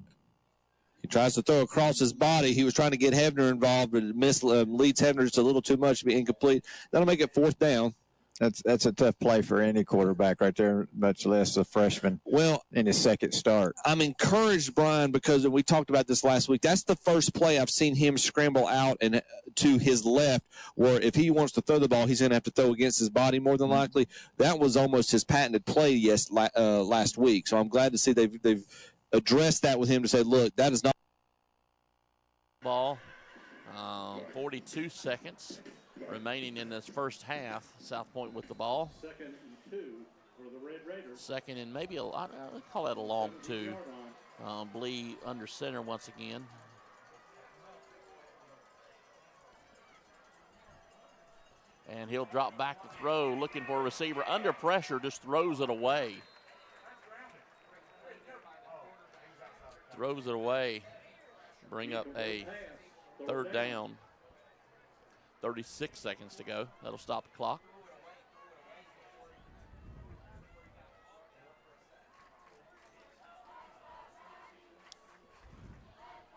He tries to throw across his body. He was trying to get Hefner involved, but it leads Hefner just a little too much to be incomplete. That'll make it fourth down. That's a tough play for any quarterback right there, much less a freshman. Well, in his second start. I'm encouraged, Brian, because we talked about this last week. That's the first play I've seen him scramble out and to his left, where if he wants to throw the ball, he's going to have to throw against his body more than likely. That was almost his patented play last week. So I'm glad to see they've addressed that with him to say, look, that is not ball. 42 seconds remaining in this first half. South Point with the ball. 2nd and 2 for the Red Raiders. Second and maybe I call that a long 2. Blee under center once again. And he'll drop back to throw, looking for a receiver under pressure, just throws it away. Throws it away. Bring up a third down. 36 seconds to go. That'll stop the clock.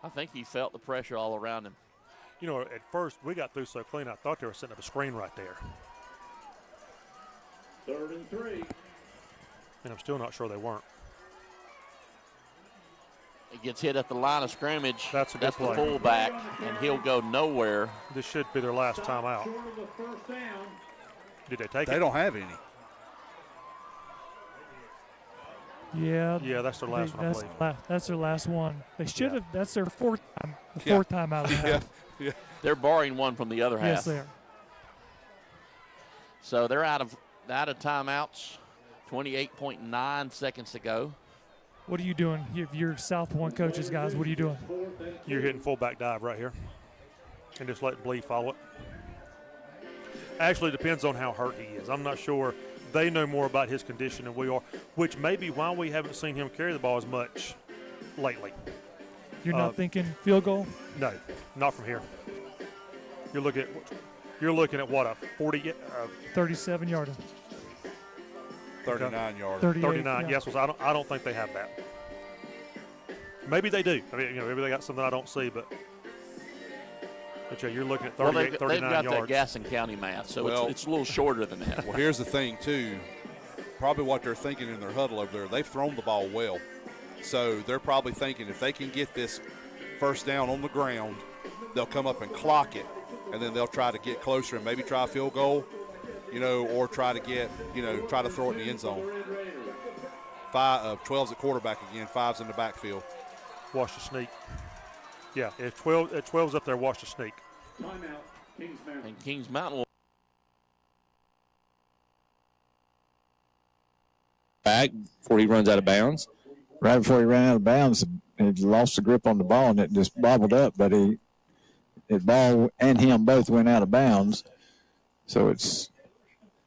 I think he felt the pressure all around him. You know, at first we got through so clean, I thought they were setting up a screen right there. 3rd and 3. And I'm still not sure they weren't. He gets hit at the line of scrimmage. That's a good play. The fullback, and he'll go nowhere. This should be their last time out. Did they take it? They don't have any. Yeah, that's their last one, I believe. That's their last one. They should have. That's their fourth time out of the half. Yeah. They're borrowing one from the other half. Yes, they are. So they're out of timeouts. 28.9 seconds to go. What are you doing? If you're South Point coaches, guys, what are you doing? You're hitting fullback dive right here and just letting Blee follow it. Actually, depends on how hurt he is. I'm not sure. They know more about his condition than we are, which may be why we haven't seen him carry the ball as much lately. You're not thinking field goal? No, not from here. You're looking at what, a 40 37-yarder. 39 yards. 39. Yes, I don't think they have that. Maybe they do. I mean, maybe they got something I don't see, but yeah, you're looking at 38, 39 they've got yards. that Gaston County math, so it's a little shorter than that. Well, here's the thing, too. Probably what they're thinking in their huddle over there, they've thrown the ball well. So they're probably thinking if they can get this first down on the ground, they'll come up and clock it, and then they'll try to get closer and maybe try a field goal, or try to throw it in the end zone. 12's at quarterback again, 5's in the backfield. Watch the sneak. Yeah, if 12's up there, watch the sneak. And Kings Mountain will back before he runs out of bounds. Right before he ran out of bounds, he lost the grip on the ball and it just bobbled up. But the ball and him both went out of bounds. So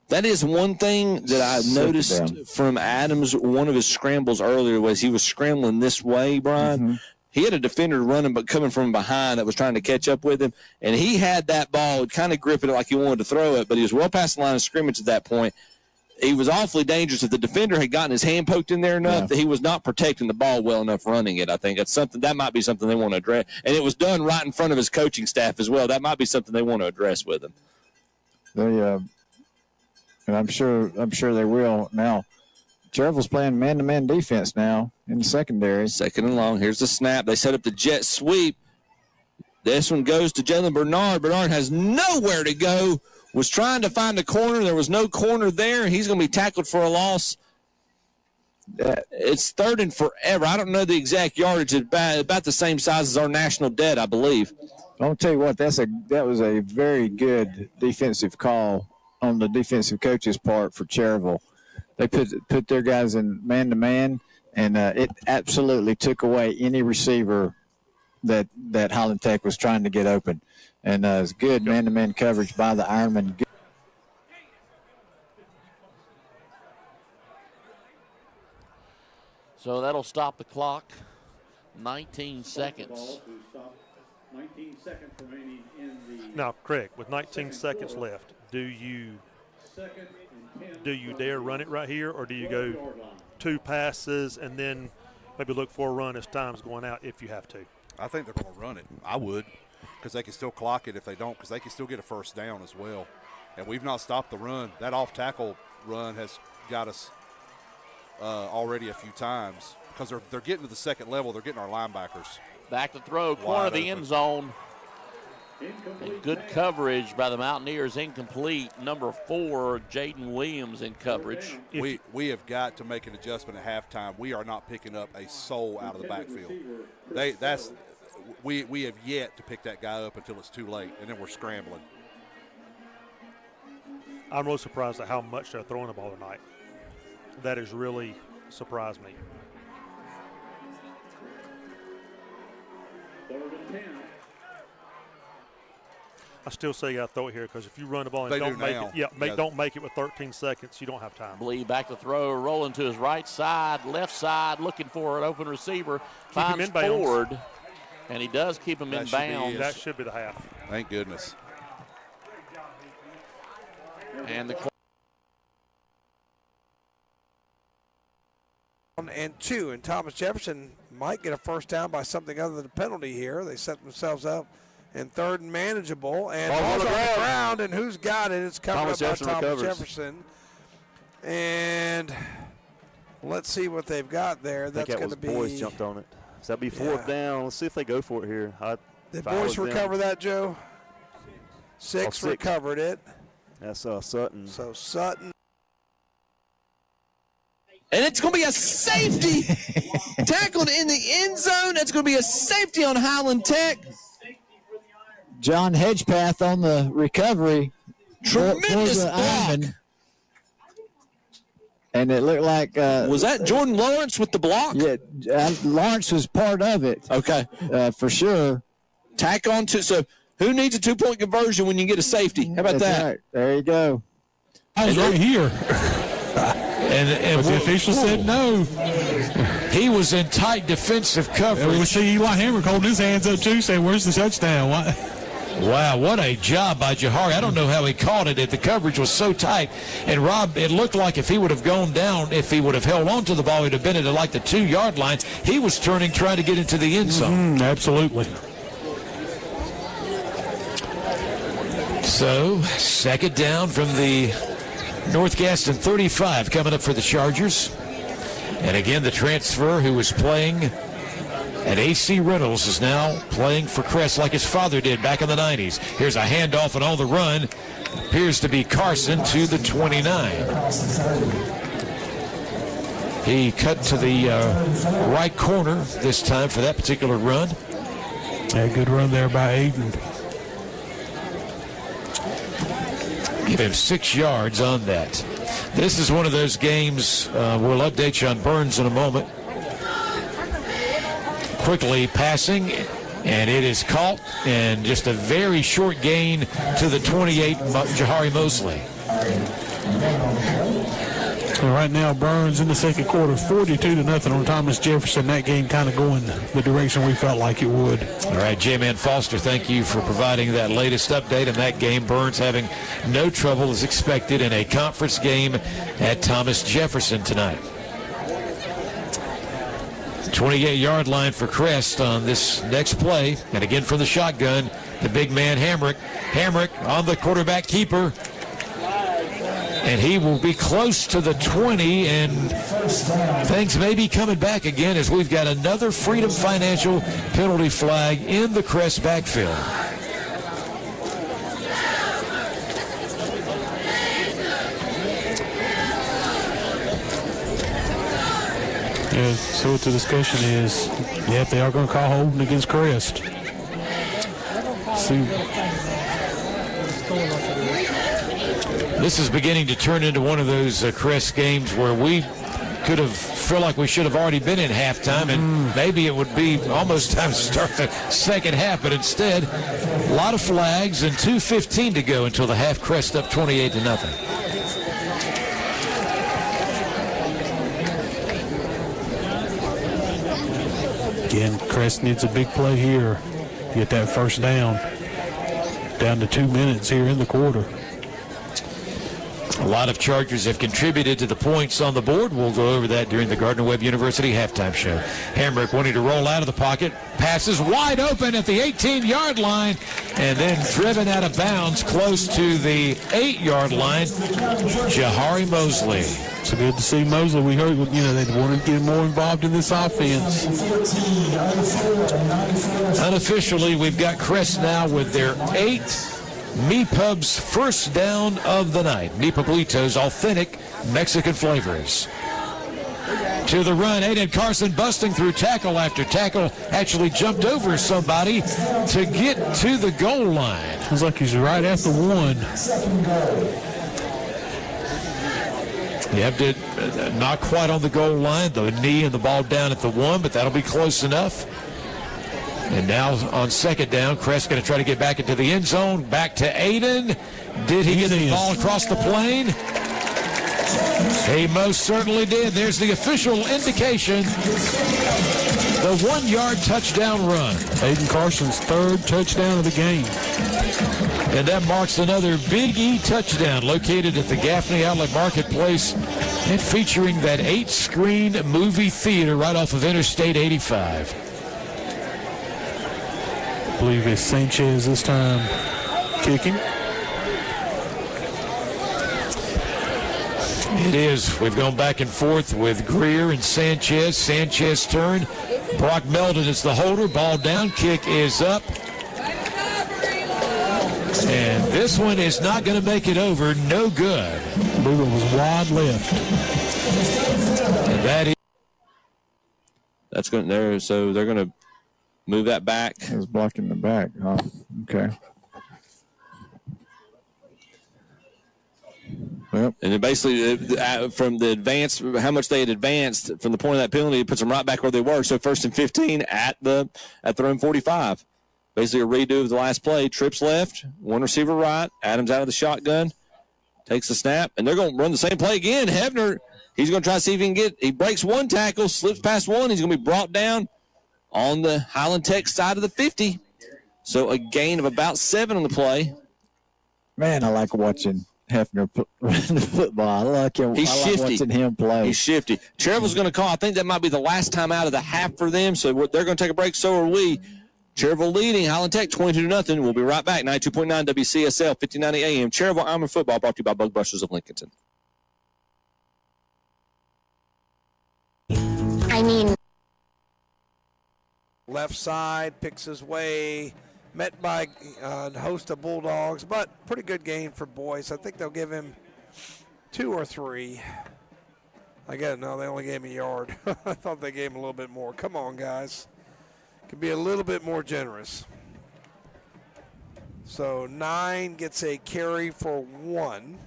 that is one thing that I noticed from Adams. One of his scrambles earlier was he was scrambling this way, Brian. Mm-hmm. He had a defender running, but coming from behind that was trying to catch up with him. And he had that ball kind of gripping it like he wanted to throw it, but he was well past the line of scrimmage at that point. He was awfully dangerous. If the defender had gotten his hand poked in there enough, that he was not protecting the ball well enough running it. I think that might be something they want to address. And it was done right in front of his coaching staff as well. That might be something they want to address with him. And I'm sure they will. Now, Cherville's playing man-to-man defense now in the secondary. Second and long. Here's the snap. They set up the jet sweep. This one goes to Jalen Bernard. Bernard has nowhere to go. Was trying to find a corner. There was no corner there. He's going to be tackled for a loss. It's third and forever. I don't know the exact yardage. It's about the same size as our national debt, I believe. I'll tell you what, that was a very good defensive call on the defensive coach's part for Cherville. They put their guys in man-to-man, and it absolutely took away any receiver that Highland Tech was trying to get open. And it's good man-to-man coverage by the Ironman. So that'll stop the clock. 19 seconds. 19 seconds remaining in the. Now, Craig, with 19 seconds left, do you dare run it right here, or do you go 2 passes and then maybe look for a run as time's going out if you have to? I think they're going to run it. I would, because they can still clock it if they don't, because they can still get a first down as well. And we've not stopped the run. That off-tackle run has got us already a few times because they're getting to the second level. They're getting our linebackers. Back to throw, corner of the end zone. And good coverage by the Mountaineers, incomplete. Number 4, Jaden Williams in coverage. We have got to make an adjustment at halftime. We are not picking up a soul out of the backfield. We have yet to pick that guy up until it's too late, and then we're scrambling. I'm really surprised at how much they're throwing the ball tonight. That has really surprised me. 3rd and 10. I still say you got to throw it here because if you run the ball and They don't do make now. it, don't make it with 13 seconds, you don't have time. Blee back to throw, rolling to his right side, left side, looking for an open receiver. Keep him Finds in bounds. Ford, and he does keep him in bounds. That should be the half. Thank goodness. And the and 2, and Thomas Jefferson might get a first down by something other than a penalty here. They set themselves up in 3rd and manageable, and ball's on the ground, and who's got it? It's coming up by Thomas Jefferson. And let's see what they've got there. That's going to be. Boys jumped on it. So that'd be 4th down. Let's see if they go for it here. The boys recover that, Joe? 6 recovered it. That's Sutton. So Sutton. And it's going to be a safety tackled in the end zone. That's going to be a safety on Highland Tech. John Hedgepath on the recovery. Tremendous block. And it looked like was that Jordan Lawrence with the block? Yeah, Lawrence was part of it. Okay, for sure. Tack on to so. Who needs a 2-point conversion when you get a safety? How about that? Right. There you go. I was right here. And the official said no. He was in tight defensive coverage. And we see Eli Hamrick holding his hands up too, saying, "Where's the touchdown?" Wow, what a job by Jahari. I don't know how he caught it. The coverage was so tight. And, Rob, it looked like if he would have gone down, if he would have held on to the ball, he'd have been at like the 2-yard line. He was turning, trying to get into the end zone. Absolutely. So, second down from the North Gaston 35 coming up for the Chargers. And again, the transfer who was playing at AC Reynolds is now playing for Crest like his father did back in the 90s. Here's a handoff and on the run. Appears to be Carson to the 29. He cut to the right corner this time for that particular run. Yeah, good run there by Aiden. Give him 6 yards on that. This is one of those games, we'll update you on Burns in a moment. Quickly passing, and it is caught, and just a very short gain to the 28, Jahari Mosley. Well, right now, Burns in the second quarter, 42-0 on Thomas Jefferson. That game kind of going the direction we felt like it would. All right, J-Man Foster, thank you for providing that latest update in that game. Burns having no trouble as expected in a conference game at Thomas Jefferson tonight. 28-yard line for Crest on this next play. And again from the shotgun, the big man Hamrick. Hamrick on the quarterback keeper. And he will be close to the 20, and things may be coming back again as we've got another Freedom Financial penalty flag in the Crest backfield. Yeah, so what the discussion is, yeah, they are going to call holding against Crest. See. This is beginning to turn into one of those Crest games where we could have feel like we should have already been in halftime, and maybe it would be almost time to start the second half, but instead, a lot of flags and 2:15 to go until the half. Crest up 28-0. Again, Crest needs a big play here. Get that first down. Down to 2 minutes here in the quarter. A lot of Chargers have contributed to the points on the board. We'll go over that during the Gardner-Webb University halftime show. Hamrick wanting to roll out of the pocket. Passes wide open at the 18-yard line, and then driven out of bounds close to the 8-yard line. Jahari Mosley. It's good to see Mosley. We heard, they wanted to get more involved in this offense. Unofficially, we've got Crest now with their 8th MePub's first down of the night. Mi Pueblitos, authentic Mexican flavors. To the run, Aiden Carson busting through tackle after tackle. Actually jumped over somebody to get to the goal line. Looks like he's right at the 1. You have to not quite on the goal line. The knee and the ball down at the 1, but that'll be close enough. And now on second down, Crest going to try to get back into the end zone. Back to Aiden. Did he get the ball across the plane? He most certainly did. There's the official indication. The 1-yard touchdown run. Aiden Carson's 3rd touchdown of the game. And that marks another Big E touchdown located at the Gaffney Outlet Marketplace and featuring that 8-screen movie theater right off of Interstate 85. I believe it's Sanchez this time kicking. It is. We've gone back and forth with Greer and Sanchez. Sanchez turn. Brock Meldon is the holder. Ball down. Kick is up. And this one is not going to make it over. No good. I believe it was wide left. And that is. That's going there. So they're going to move that back. It was blocking the back. Okay. Well, and then basically from the advance, how much they had advanced from the point of that penalty, it puts them right back where they were. So 1st and 15 at their own 45. Basically a redo of the last play. Trips left, one receiver right. Adams out of the shotgun, takes the snap, and they're going to run the same play again. Hefner, he's going to try to see if he can he breaks one tackle, slips past one. He's going to be brought down on the Highland Tech side of the 50. So a gain of about 7 on the play. Man, I like watching Hefner run the football. I like him. He's shifty. Like watching him play. He's shifty. Cherville's going to call. I think that might be the last time out of the half for them. So they're going to take a break. So are we. Cherville leading Highland Tech 22-0. We'll be right back. 92.9 WCSL, 59 AM. Cherville Ironman football brought to you by Bug Busters of Lincolnton. Left side, picks his way, met by a host of Bulldogs, but pretty good game for Boyce. I think they'll give him 2 or 3. I get it. No, they only gave him a yard. I thought they gave him a little bit more. Come on, guys. Could be a little bit more generous. So 9 gets a carry for 1.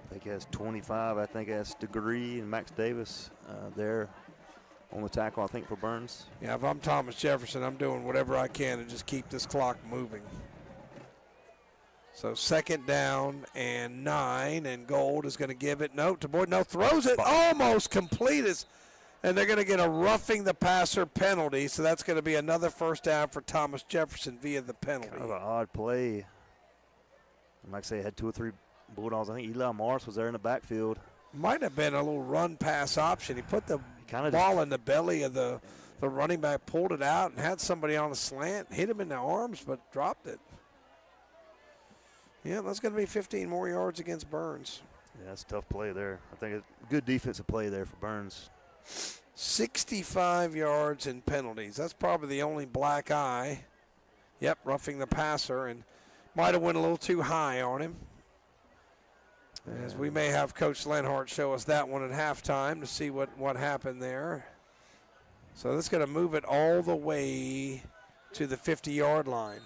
I think he has 25. I think that's Degree and Max Davis there on the tackle, I think, for Burns. Yeah, if I'm Thomas Jefferson, I'm doing whatever I can to just keep this clock moving. So 2nd down and 9, and Gold is going to give it. No, to Boyd. No, throws it almost complete. And they're going to get a roughing the passer penalty, so that's going to be another 1st down for Thomas Jefferson via the penalty. Kind of an odd play. And like I say, had 2 or 3 Bulldogs. I think Eli Morris was there in the backfield. Might have been a little run pass option. He put the ball in the belly of the running back, pulled it out, and had somebody on a slant, hit him in the arms, but dropped it. Yeah, that's going to be 15 more yards against Burns. Yeah, that's a tough play there. I think a good defensive play there for Burns. 65 yards in penalties. That's probably the only black eye. Yep, roughing the passer, and might have went a little too high on him. As we may have Coach Lenhart show us that one at halftime to see what happened there. So this is going to move it all the way to the 50-yard line.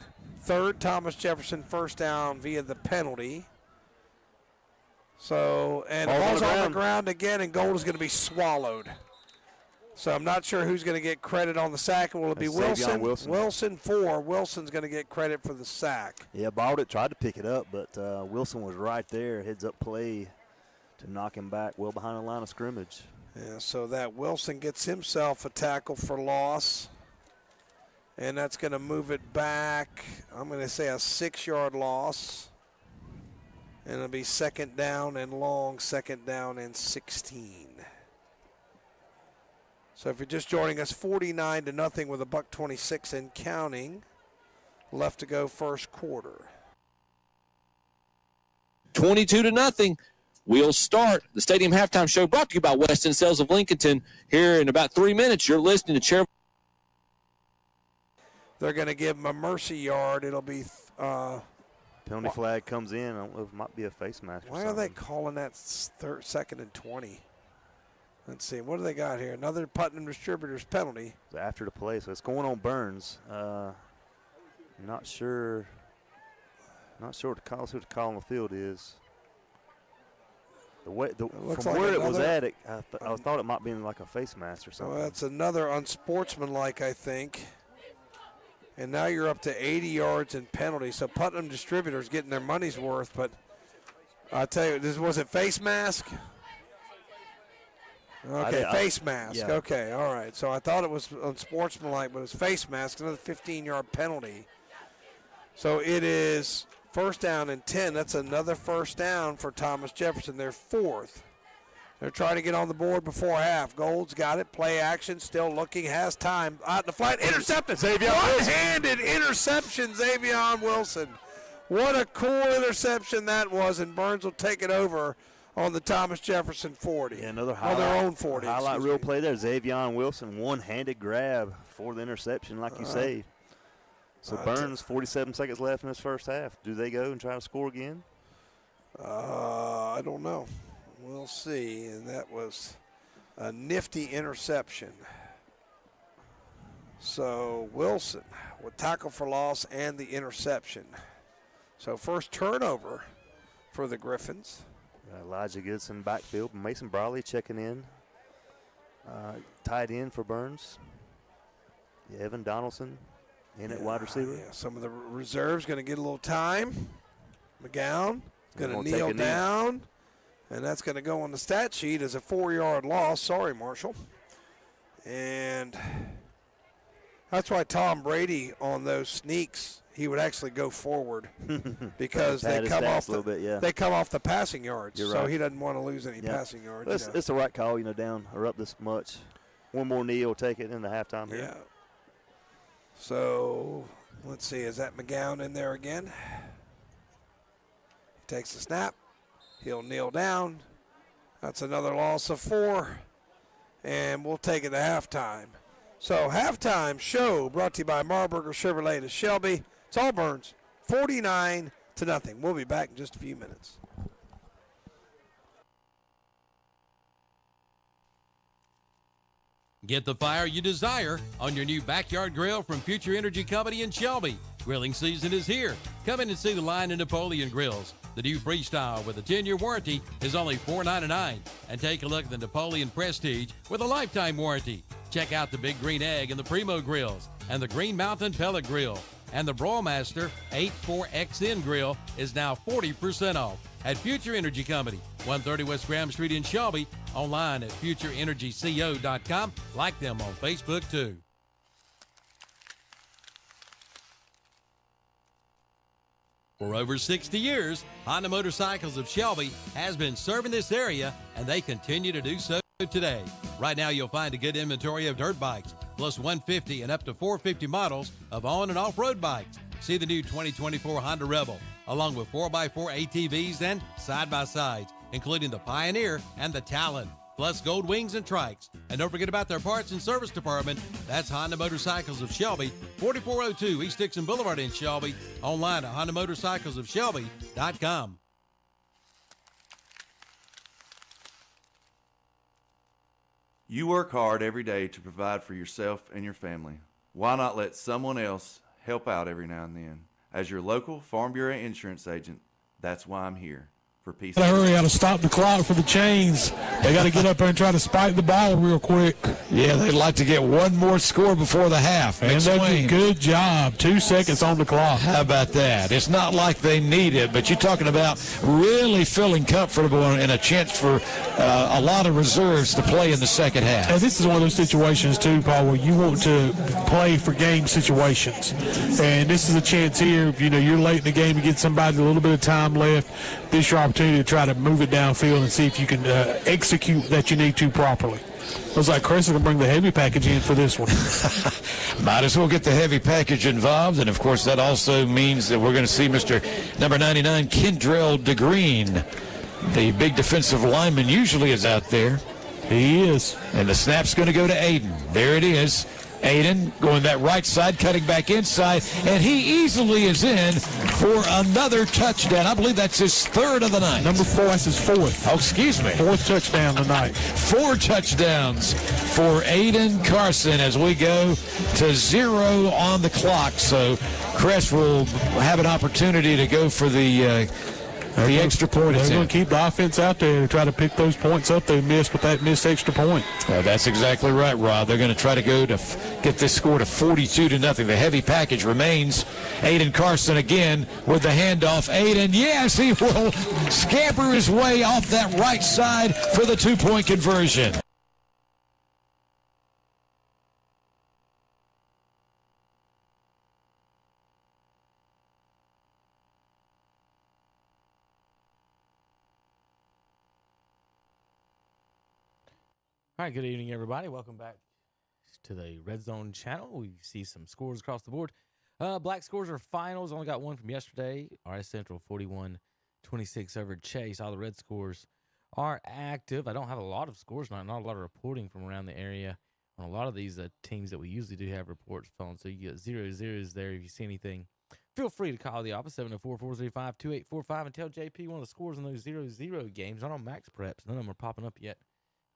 3rd, Thomas Jefferson, 1st down via the penalty. So, and the ball's on the ground again, and Gold is going to be swallowed. So I'm not sure who's going to get credit on the sack. Will it be Wilson? Wilson 4. Wilson's going to get credit for the sack. Yeah, Balditt tried to pick it up, but Wilson was right there, heads-up play to knock him back well behind the line of scrimmage. Yeah, so that Wilson gets himself a tackle for loss, and that's going to move it back. I'm going to say a 6-yard loss, and it'll be 2nd down and long, 2nd down and 16. So if you're just joining us, 49-0 with $1.26 and counting left to go 1st quarter. 22-0. We'll start the Stadium Halftime Show brought to you by Weston Sales of Lincolnton. Here in about 3 minutes, you're listening to Chair. They're going to give him a mercy yard. It'll be penalty flag comes in. I don't know if it might be a face mask. Why are they calling that 2nd and 20? Let's see. What do they got here? Another Putnam Distributors penalty. After the play, so it's going on Burns. Not sure what the call. See what the call on the field is. From where it was at, I thought it might be like a face mask or something. Well, that's another unsportsmanlike, I think. And now you're up to 80 yards in penalty. So Putnam Distributors getting their money's worth. But I tell you, was it face mask? Okay, face mask. Yeah. Okay, all right. So I thought it was unsportsmanlike, but it's face mask, another 15-yard penalty. So it is 1st down and 10. That's another 1st down for Thomas Jefferson. They're 4th. They're trying to get on the board before half. Gold's got it. Play action, still looking, has time. Out in the flight, intercepted. One-handed interception, Xavion Wilson. What a cool interception that was, and Burns will take it over on the Thomas Jefferson 40. Yeah, another highlight, on their own 40. Highlight reel play there. Xavion Wilson, one-handed grab for the interception, like you say. So Burns, 47 seconds left in this 1st half. Do they go and try to score again? I don't know. We'll see. And that was a nifty interception. So Wilson with tackle for loss and the interception. So first turnover for the Griffins. Elijah Goodson backfield. Mason Brawley checking in. Tight end for Burns. Evan Donaldson in at wide receiver. Yeah, some of the reserves going to get a little time. McGowan is going to Gonna kneel take a knee. down, and that's going to go on the stat sheet as a 4-yard loss. Sorry, Marshall. And that's why Tom Brady on those sneaks, he would actually go forward because Pad they his come stats off a little bit, yeah. they come off the passing yards. You're so right. he doesn't want to lose any Yeah. passing yards. Well, it's the right call, down or up this much. One more knee will take it in the halftime here. Yeah. So let's see, is that McGowan in there again? He takes the snap. He'll kneel down. That's another loss of 4. And we'll take it to halftime. So halftime show brought to you by Marburger Chevrolet to Shelby. It's all Burns, 49-0. We'll be back in just a few minutes. Get the fire you desire on your new backyard grill from Future Energy Company in Shelby. Grilling season is here. Come in and see the line in Napoleon Grills. The new Freestyle with a 10-year warranty is only $4.99. And take a look at the Napoleon Prestige with a lifetime warranty. Check out the Big Green Egg and the Primo Grills and the Green Mountain Pellet Grill. And the Broilmaster 84XN Grill is now 40% off at Future Energy Company, 130 West Graham Street in Shelby. Online at futureenergyco.com. Like them on Facebook, too. For over 60 years, Honda Motorcycles of Shelby has been serving this area, and they continue to do so today. Right now, you'll find a good inventory of dirt bikes, plus 150 and up to 450 models of on- and off-road bikes. See the new 2024 Honda Rebel, along with 4x4 ATVs and side-by-sides, including the Pioneer and the Talon, plus Gold Wings and Trikes. And don't forget about their parts and service department. That's Honda Motorcycles of Shelby, 4402 East Dixon Boulevard in Shelby. Online at HondaMotorcyclesofShelby.com. You work hard every day to provide for yourself and your family. Why not let someone else help out every now and then? As your local Farm Bureau insurance agent, that's why I'm here. For peace. Gotta hurry, gotta stop the clock for the chains. They gotta get up there and try to spike the ball real quick. Yeah, they'd like to get one more score before the half. And they did a good job. 2 seconds on the clock. How about that? It's not like they need it, but you're talking about really feeling comfortable and a chance for a lot of reserves to play in the second half. And this is one of those situations, too, Paul, where you want to play for game situations. And this is a chance here. You're late in the game, you get somebody a little bit of time left. This is your opportunity to try to move it downfield and see if you can execute that you need to properly. Looks like Chris is going to bring the heavy package in for this one. Might as well get the heavy package involved, and of course that also means that we're going to see Mr. number 99, Kendrell DeGreen. The big defensive lineman usually is out there. He is. And the snap's going to go to Aiden. There it is. Aiden going that right side, cutting back inside, and he easily is in for another touchdown. I believe that's his third of the night. Number 4, that's his fourth. Oh, excuse me. 4th touchdown tonight. 4 touchdowns for Aiden Carson as we go to 0 on the clock. So Crest will have an opportunity to go for the extra point. They're going to keep the offense out there to try to pick those points up they missed with that missed extra point. That's exactly right, Rob. They're going to try to go to get this score to 42-0. The heavy package remains. Aiden Carson again with the handoff. Aiden, yes, he will scamper his way off that right side for the 2-point conversion. All right, good evening, everybody. Welcome back to the Red Zone channel. We see some scores across the board. Black scores are finals. Only got one from yesterday. RS Central 41-26 over Chase. All the red scores are active. I don't have a lot of scores, not a lot of reporting from around the area on a lot of these teams that we usually do have reports on. So you get 0-0s there. If you see anything, feel free to call the office, 704-435-2845, and tell JP one of the scores in those 0-0 games. Not on Max Preps. None of them are popping up yet.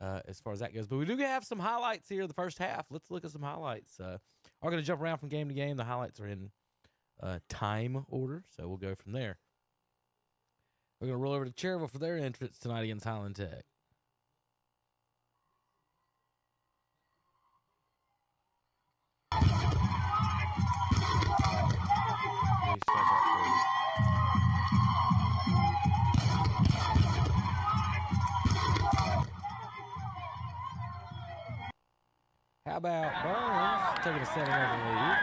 As far as that goes. But we do have some highlights here the first half. Let's look at some highlights. We're going to jump around from game to game. The highlights are in time order, so we'll go from there. We're going to roll over to Cherville for their entrance tonight against Highland Tech. How about Burns taking a 7-0 lead?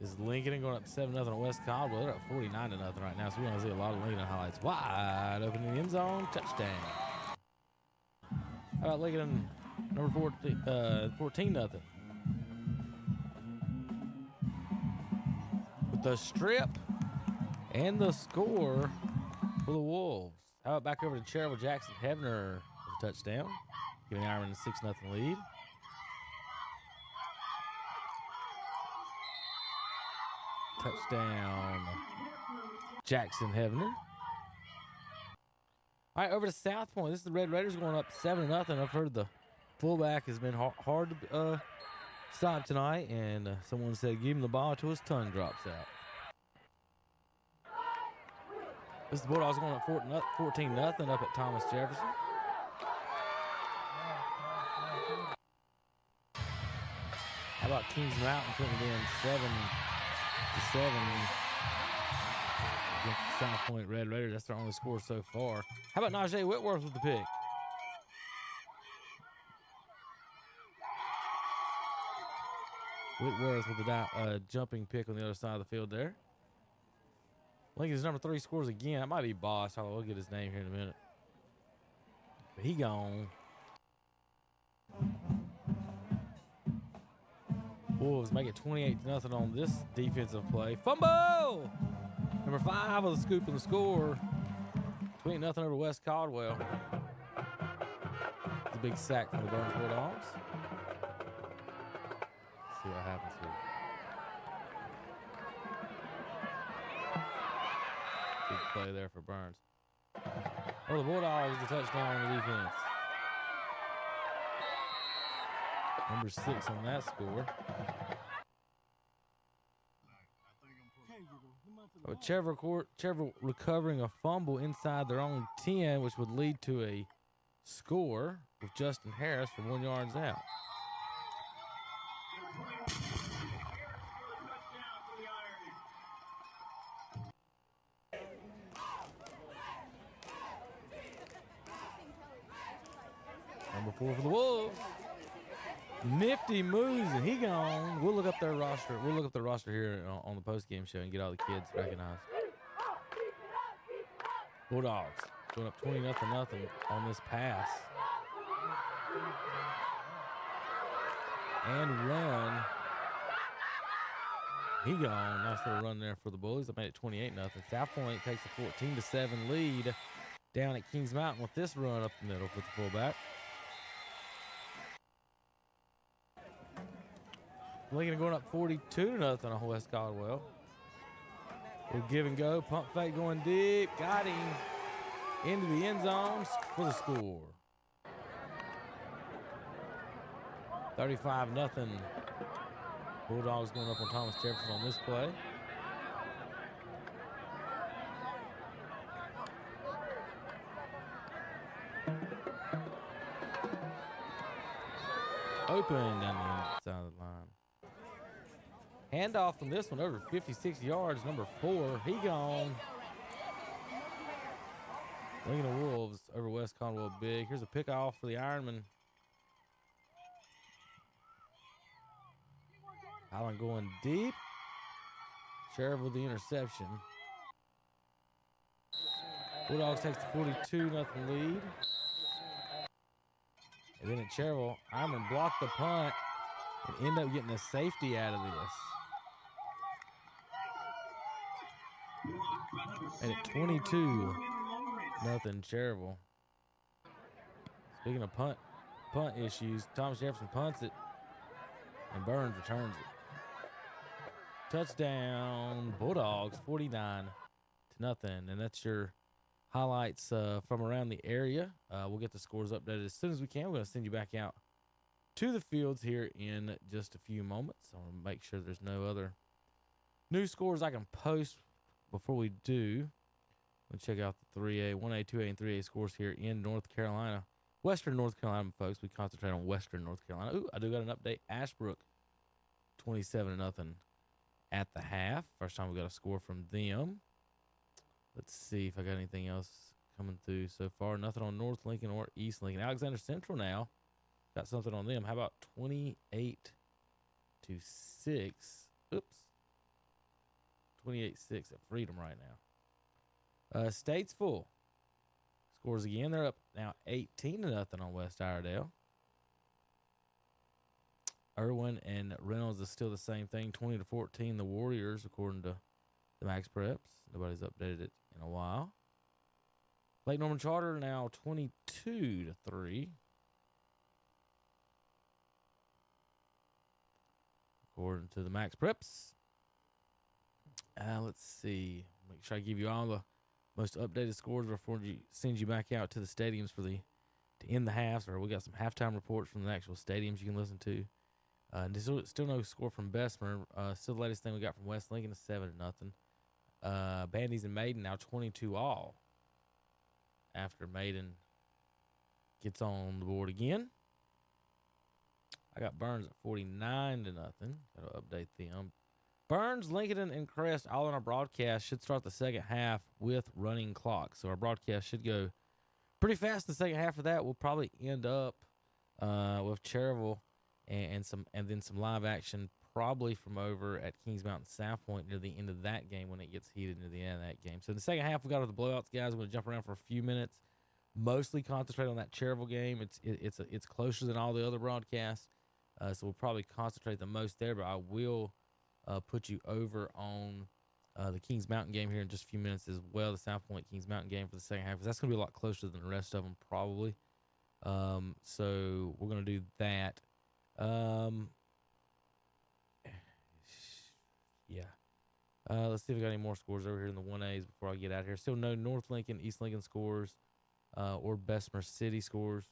Is Lincoln going up 7-0 at West Caldwell? They're up 49-0 right now, so we're going to see a lot of Lincoln highlights. Wide open in the end zone, touchdown. How about Lincoln number 14-0? With the strip and the score for the Wolves. How about back over to Cherville? Jackson Hebner with a touchdown, giving Ironman a 6-0 lead. Touchdown, Jackson Hebner. All right, over to South Point. This is the Red Raiders going up 7-0. I've heard the fullback has been hard to stop tonight, and someone said give him the ball till his tongue drops out. This is the Bulldogs going up 14-0 up at Thomas Jefferson. How about Kings Mountain putting it in 7-7 against the South Point Red Raiders? That's their only score so far. How about Najee Whitworth with the pick? Whitworth with the jumping pick on the other side of the field there. Lincoln's number 3 scores again. That might be Boss. We'll get his name here in a minute. But he gone. Wolves make it 28-0 on this defensive play. Fumble! Number 5 with a scoop and the score. 20-0 over West Caldwell. It's a big sack from the Burns Bulldogs. Let's see what happens here. Big play there for Burns. Oh, the Bulldogs, the touchdown on the defense. Number 6 on that score. Cherville recovering a fumble inside their own 10, which would lead to a score with Justin Harris from 1 yard out. Number 4 for the Wolves. Nifty moves, and he gone. We'll look up their roster. We'll look up the roster here on the post-game show and get all the kids recognized. Bulldogs going up 20-0 on this pass. And run. He gone. Nice little run there for the Bullies. I made it 28-0. South Point takes a 14-7 lead down at Kings Mountain with this run up the middle for the fullback. Lincoln going up 42-0 on West Caldwell. We'll give and go. Pump fake going deep. Got him into the end zone for the score. 35-0. Bulldogs going up on Thomas Jefferson on this play. Open down the inside of the line. Handoff from this one over 56 yards. Number 4, he gone. Lincoln Wolves over West Caldwell big. Here's a pick off for the Ironman. Allen going deep. Sheriff with the interception. Bulldogs takes the 42-0 lead. And then at Cherville, Ironman blocked the punt and end up getting a safety out of this. And at 22-0 Cherville. Speaking of punt issues, Thomas Jefferson punts it and Burns returns it. Touchdown Bulldogs, 49-0. And that's your highlights from around the area. We'll get the scores updated as soon as we can. We're going to send you back out to the fields here in just a few moments. I want to make sure there's no other new scores I can post before we do. We'll check out the 3A, 1A, 2A, and 3A scores here in North Carolina. Western North Carolina, folks. We concentrate on Western North Carolina. Ooh, I do got an update. Ashbrook, 27-0 at the half. First time we got a score from them. Let's see if I got anything else coming through so far. Nothing on North Lincoln or East Lincoln. Alexander Central now got something on them. How about 28-6? Oops. 28-6 at Freedom right now. Statesville scores again. They're up now 18-0 on West Iredale. Irwin and Reynolds is still the same thing, 20-14. The Warriors, according to the Max Preps. Nobody's updated it in a while. Lake Norman Charter now 22-3. According to the Max Preps. Let's see. Make sure I give you all the most updated scores before you send you back out to the stadiums for to end the halves. Or we got some halftime reports from the actual stadiums you can listen to. Still no score from Bessemer. Still the latest thing we got from West Lincoln is 7-0. Bandies and Maiden now 22-all. After Maiden gets on the board again. I got Burns at 49-0. Got to update them. Burns, Lincoln, and Crest all on our broadcast should start the second half with running clocks. So our broadcast should go pretty fast in the second half of that. We'll probably end up with Cherryville and then some live action probably from over at Kings Mountain South Point near the end of that game when it gets heated near the end of that game. So in the second half, we got all the blowouts, guys. We're going to jump around for a few minutes, mostly concentrate on that Cherryville game. It's closer than all the other broadcasts, so we'll probably concentrate the most there, but I will put you over on the Kings Mountain game here in just a few minutes as well, the South Point Kings Mountain game for the second half, because that's going to be a lot closer than the rest of them probably. So we're going to do that. Yeah. Let's see if we got any more scores over here in the 1As before I get out of here. Still no North Lincoln, East Lincoln scores, or Bessemer City scores.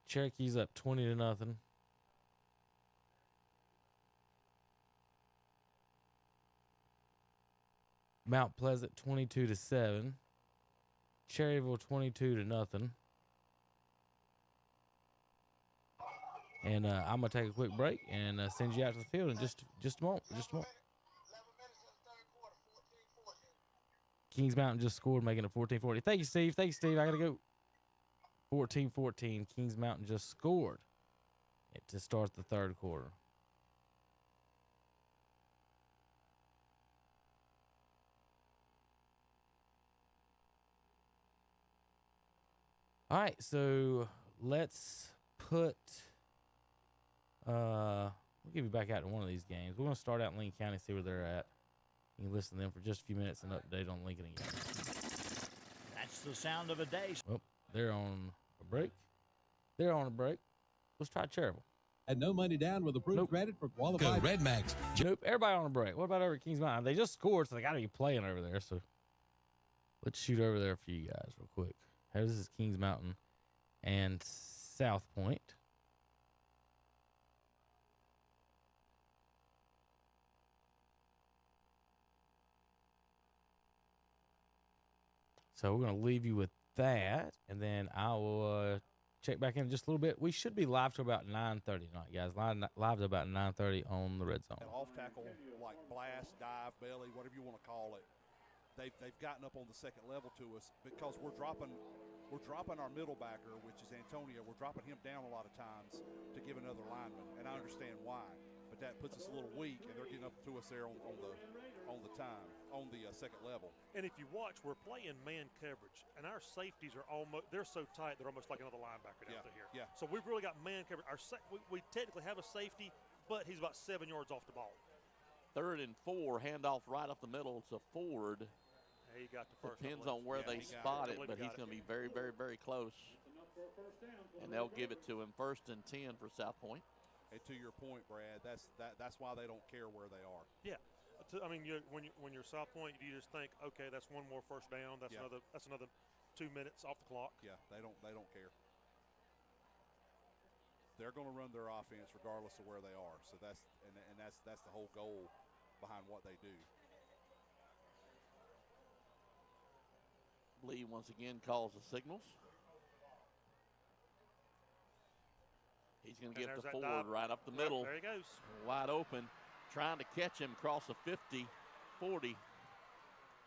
Cherokee's up 20-0. Mount Pleasant 22-7. Cherryville 22-0. And I'm gonna take a quick break and send you out to the field in just a moment. Kings Mountain just scored, making it 14-14. Thank you, Steve. I gotta go. 14-14. Kings Mountain just scored to start the third quarter. All right, so let's put. We'll give you back out to one of these games. We're going to start out in Lincoln County, see where they're at. You can listen to them for just a few minutes and update on Lincoln again. That's the sound of a day. Well, they're on a break. Let's try Cherryville. And no money down with approved credit for qualified. Go Red Max. Nope, everybody on a break. What about over at Kings Mountain? They just scored, so they got to be playing over there. So let's shoot over there for you guys real quick. Hey, this is Kings Mountain and South Point. So we're going to leave you with that, and then I will check back in just a little bit. We should be live to about 9:30 tonight, guys. Live to about 9:30 on the Red Zone. Off tackle, like blast, dive, belly, whatever you want to call it. They've gotten up on the second level to us because we're dropping our middle backer, which is Antonio. We're dropping him down a lot of times to give another lineman, and I understand why. But that puts us a little weak, and they're getting up to us there on the second level. And if you watch, we're playing man coverage, and our safeties are they're so tight they're almost like another linebacker out there. Yeah. So we've really got man coverage. We technically have a safety, but he's about 7 yards off the ball. 3rd and 4, handoff right up the middle to Ford. He got the first. Depends on where they spot it, but he's going to be very, very, very close. And they'll give it to him 1st and 10 for South Point. And to your point, Brad, that's why they don't care where they are. Yeah. I mean, when you're South Point, you just think, okay, that's one more first down. That's another 2 minutes off the clock. Yeah, they don't care. They're going to run their offense regardless of where they are. So that's the whole goal behind what they do. Lee once again calls the signals. He's going to give to Ford dive right up the middle. There he goes. Wide open, trying to catch him across the 50, 40,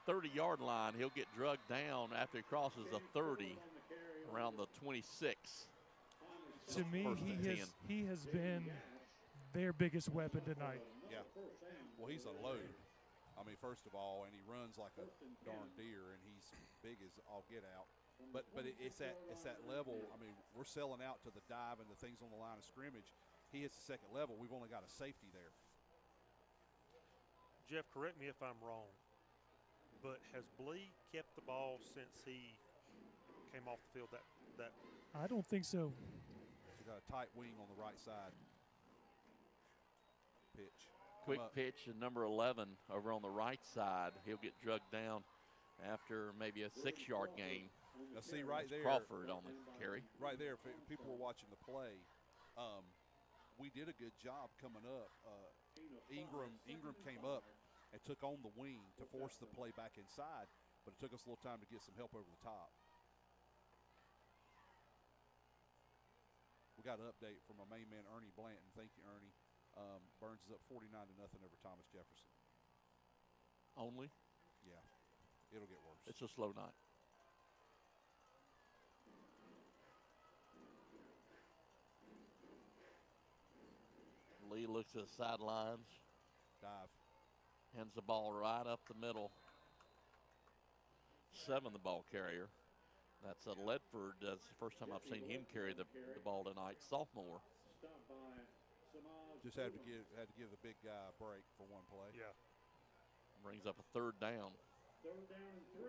30-yard line. He'll get drugged down after he crosses the 30, around the 26. To me, he has been their biggest weapon tonight. Yeah. Well, he's a load. I mean, first of all, and he runs like a darn deer, and he's big as all get out. But it's that level. I mean, we're selling out to the dive and the things on the line of scrimmage. He hits the second level. We've only got a safety there. Jeff, correct me if I'm wrong, but has Blee kept the ball since he came off the field? That I don't think so. He's got a tight wing on the right side. Pitch. Quick pitch, and number 11 over on the right side. He'll get drugged down after maybe a 6-yard gain. Now see right there, Crawford on the carry. Right there, if people were watching the play, we did a good job coming up. Ingram came up and took on the wing to force the play back inside, but it took us a little time to get some help over the top. We got an update from our main man, Ernie Blanton. Thank you, Ernie. Burns is up 49-0 over Thomas Jefferson. Only? Yeah. It'll get worse. It's a slow night. Lee looks at the sidelines. Dive. Hands the ball right up the middle. 7, the ball carrier. That's a Ledford. That's the first time I've seen him carry the ball tonight. Sophomore. Just had to give the big guy a break for one play. Yeah. Brings up a 3rd down. 3rd down and 3.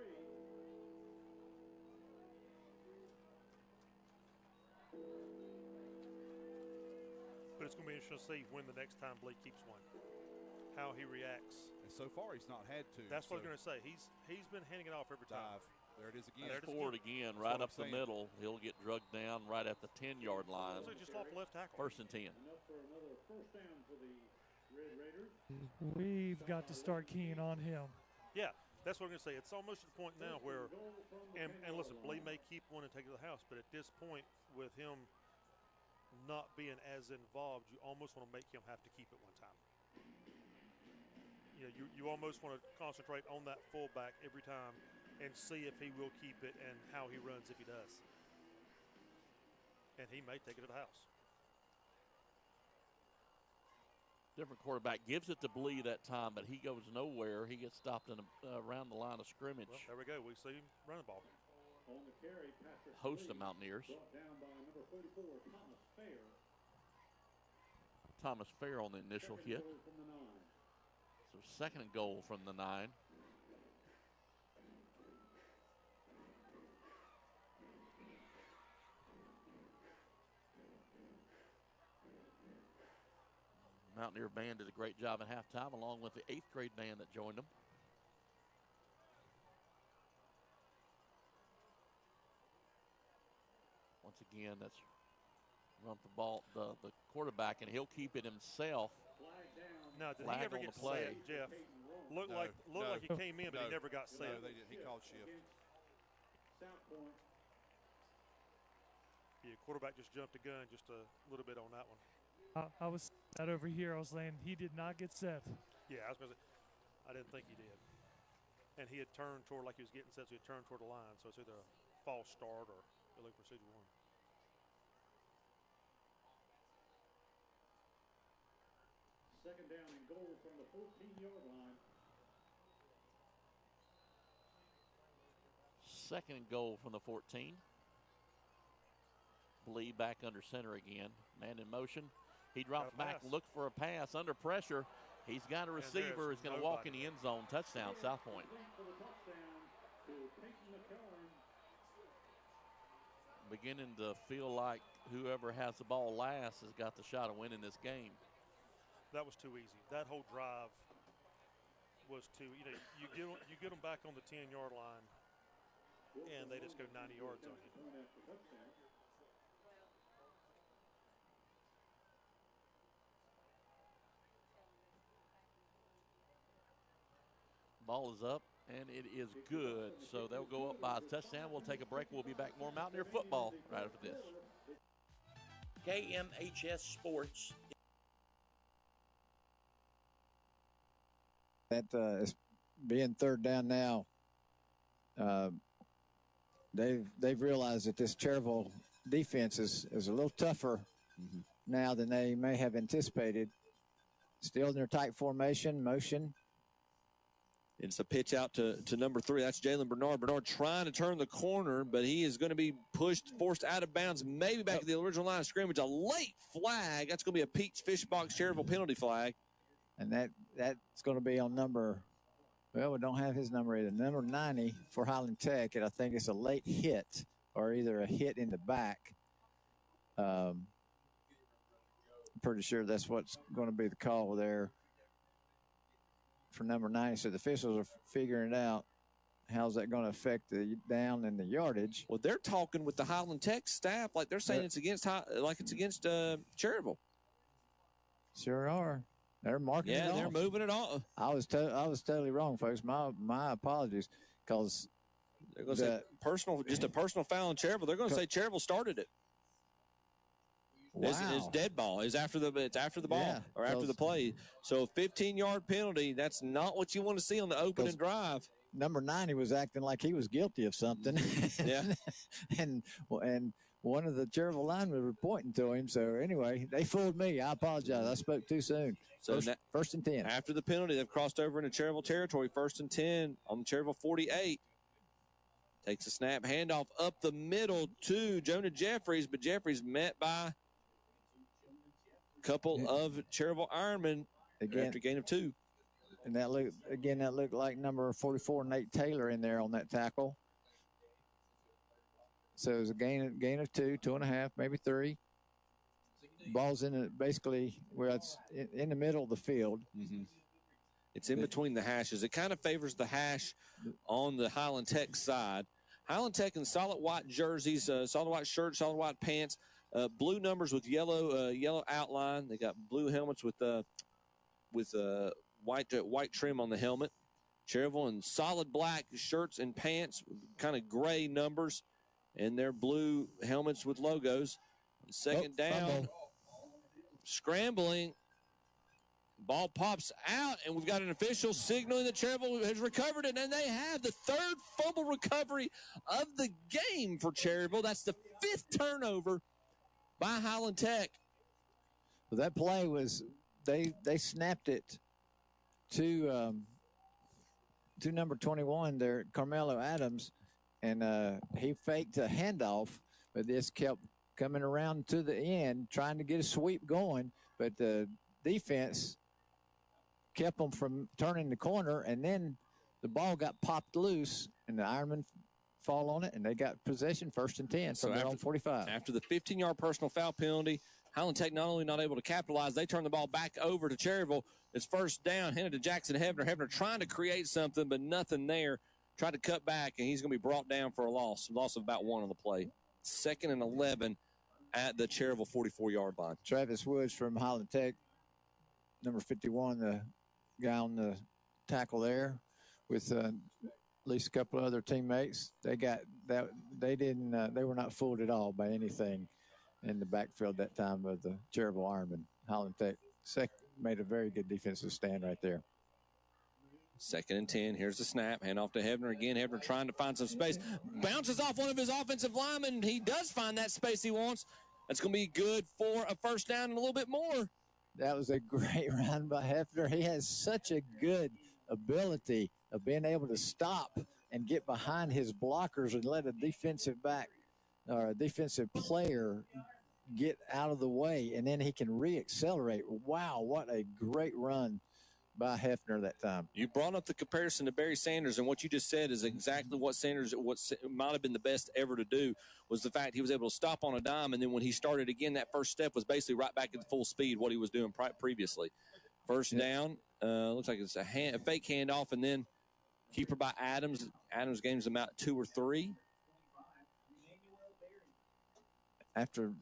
But it's going to be interesting to see when the next time Blake keeps one, how he reacts. And so far, he's not had to. That's what I was going to say. He's been handing it off every time. Dive. There it is again. Ford again, right up the middle. He'll get drugged down right at the 10-yard line. So just off left tackle. 1st and 10. Enough for another first down for the Red Raiders. We've got to start keying on him. Yeah, that's what I'm going to say. It's almost at the point now where, and listen, Blee may keep one and take it to the house, but at this point with him not being as involved, you almost want to make him have to keep it one time. You know, you almost want to concentrate on that fullback every time and see if he will keep it and how he runs if he does. And he may take it to the house. Different quarterback gives it to Blee that time, but he goes nowhere. He gets stopped around the line of scrimmage. Well, there we go. We see him run the ball. On the carry, Patrick Host of Mountaineers. Brought down by number 34, Thomas Fair. Thomas Fair on the initial hit. From the 9. So 2nd and goal from the 9. Mountaineer band did a great job at halftime, along with the 8th grade band that joined them. Once again, that's run the ball, the quarterback, and he'll keep it himself. No, did he ever get set, Jeff? Looked like he came in, but he never got set. No, they didn't. He called shift. Yeah, quarterback just jumped the gun just a little bit on that one. I was that over here. I was saying he did not get set. Yeah, I was going to say, I didn't think he did. And he had turned toward, like he was getting set, so he turned toward the line. So it's either a false start or illegal procedure 1. Second down and goal from the 14-yard line. 2nd and goal from the 14. Blee back under center again. Man in motion. He drops back, look for a pass under pressure. He's got a receiver. He's going to walk in the end zone. Touchdown, South Point. Beginning to feel like whoever has the ball last has got the shot of winning this game. That was too easy. That whole drive, was to, you get them back on the 10-yard line, and they just go 90 yards on you. Ball is up, and it is good. So they'll go up by a touchdown. We'll take a break. We'll be back. More Mountaineer football right after this. KMHS Sports. That is being third down now. They've realized that this Cherville defense is a little tougher now than they may have anticipated. Still in their tight formation, motion. It's a pitch out to number 3. That's Jalen Bernard. Bernard trying to turn the corner, but he is going to be forced out of bounds, maybe back to the original line of scrimmage. A late flag. That's going to be a Pete's Fish Box Cherville penalty flag. And that's going to be on number, well, we don't have his number either, number 90 for Highland Tech, and I think it's a late hit or either a hit in the back. I'm pretty sure that's what's going to be the call there for number 90. So the officials are figuring it out. How's that going to affect the down and the yardage? Well, they're talking with the Highland Tech staff like they're saying it's against Cherville. Sure are. They're marking it off. Yeah, they're moving it off. I was totally wrong, folks. My apologies, because they're going to say just a personal foul on Cherville. They're going to say Cherville started it. Wow. It's dead ball. It's after the ball or after the play. So 15-yard penalty. That's not what you want to see on the opening drive. Number 90 was acting like he was guilty of something. Yeah. and one of the Cherville linemen were pointing to him. So anyway, they fooled me. I apologize. I spoke too soon. So first and 10. After the penalty, they've crossed over into Cherville territory. 1st and 10 on the Cherville 48. Takes a snap, handoff up the middle to Jonah Jeffries, but Jeffries met by a couple of Cherville Ironmen after a gain of 2. And that looked like number 44, Nate Taylor, in there on that tackle. So it was a gain of 2, 2.5, maybe 3. Ball's basically where it's in the middle of the field. Mm-hmm. It's in between the hashes. It kind of favors the hash on the Highland Tech side. Highland Tech in solid white jerseys, solid white shirts, solid white pants, blue numbers with yellow outline. They got blue helmets with white trim on the helmet. Cherville in solid black shirts and pants, kind of gray numbers, and their blue helmets with logos. Second down, scrambling. Ball pops out, and we've got an official signaling that Cherville has recovered it, and they have the 3rd fumble recovery of the game for Cherville. That's the 5th turnover by Highland Tech. Well, that play was they snapped it to number 21 there, Carmelo Adams, and he faked a handoff, but this kept coming around to the end, trying to get a sweep going, but the defense kept them from turning the corner, and then the ball got popped loose, and the Ironmen fall on it, and they got possession 1st and 10 from their own 45. After the 15-yard personal foul penalty, Highland Tech not only not able to capitalize, they turn the ball back over to Cherville. It's 1st down, handed to Jackson Hebner. Hebner trying to create something, but nothing there. Tried to cut back, and he's going to be brought down for a loss of about 1 on the play. 2nd and 11 at the Cherville 44-yard line. Travis Woods from Highland Tech, number 51, the guy on the tackle there, with at least a couple of other teammates. They got that. They were not fooled at all by anything in the backfield that time of the Cherville Ironmen. Highland Tech made a very good defensive stand right there. 2nd and 10. Here's the snap. Hand off to Hebner again. Hebner trying to find some space. Bounces off one of his offensive linemen. He does find that space he wants. That's going to be good for a 1st down and a little bit more. That was a great run by Hefner. He has such a good ability of being able to stop and get behind his blockers and let a defensive back or a defensive player get out of the way, and then he can reaccelerate. Wow, what a great run by Hefner that time. You brought up the comparison to Barry Sanders, and what you just said is exactly what Sanders, what might have been the best ever to do, was the fact he was able to stop on a dime, and then when he started again, that first step was basically right back at full speed, what he was doing previously. First down. Looks like it's a fake handoff, and then keeper by Adams. Adams gains them out 2 or 3. After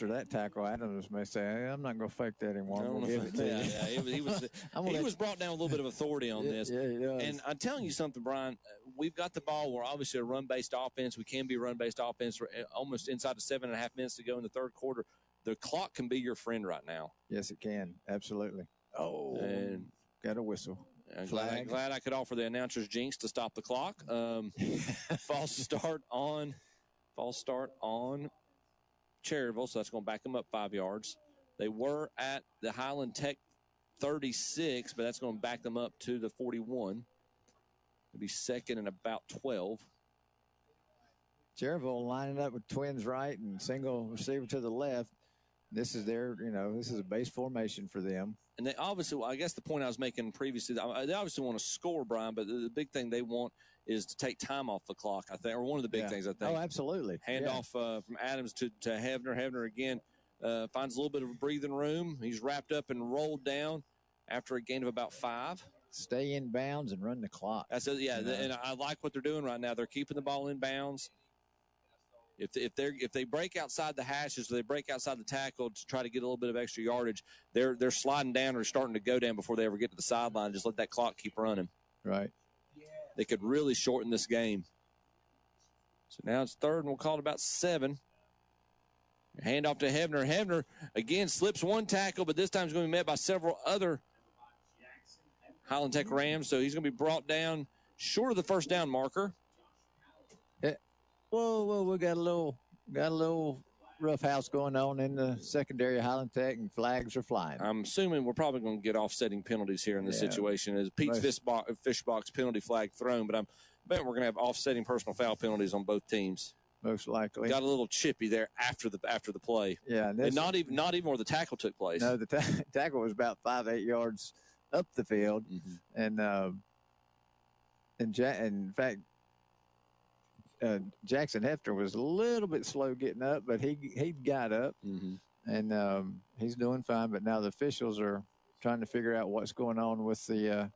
that tackle, Adams may say, hey, I'm not going to fake that anymore. I'm going to give it to you. He was brought down a little bit of authority on this. Yeah, he does. And I'm telling you something, Brian. We've got the ball. We're obviously a run-based offense. We can be a run-based offense. We're almost inside of 7.5 minutes to go in the third quarter. The clock can be your friend right now. Yes, it can. Absolutely. Oh, and got a whistle. I'm glad I could offer the announcer's jinx to stop the clock. False start on Cherryville, so that's going to back them up 5 yards. They were at the Highland Tech 36, but that's going to back them up to the 41. It'll be second and about 12. Cherryville lining up with twins right and single receiver to the left. This is this is a base formation for them. And they obviously, I guess the point I was making previously, they obviously want to score, Brian, but the big thing they want is to take time off the clock, I think, or one of the big things, I think. Oh, absolutely. Handoff from Adams to Hefner. Hefner, again, finds a little bit of breathing room. He's wrapped up and rolled down after a gain of about 5. Stay in bounds and run the clock. That's it, yeah. And I like what they're doing right now. They're keeping the ball in bounds. If they break outside the hashes or they break outside the tackle to try to get a little bit of extra yardage, they're sliding down or starting to go down before they ever get to the sideline. Just let that clock keep running. Right. They could really shorten this game. So now it's third, and we'll call it about 7. Hand off to Hefner. Hefner, again, slips one tackle, but this time he's going to be met by several other Highland Tech Rams, so he's going to be brought down short of the first down marker. Whoa, we got a little rough house going on in the secondary of Highland Tech, and flags are flying. I'm assuming we're probably going to get offsetting penalties here in this situation. As Pete's Fishbox penalty flag thrown, but I'm betting we're going to have offsetting personal foul penalties on both teams. Most likely. Got a little chippy there after the play. Yeah, and not even where the tackle took place. No, the tackle was about 5-8 yards up the field, and in fact. Jackson Hefner was a little bit slow getting up, but he got up, and he's doing fine. But now the officials are trying to figure out what's going on with the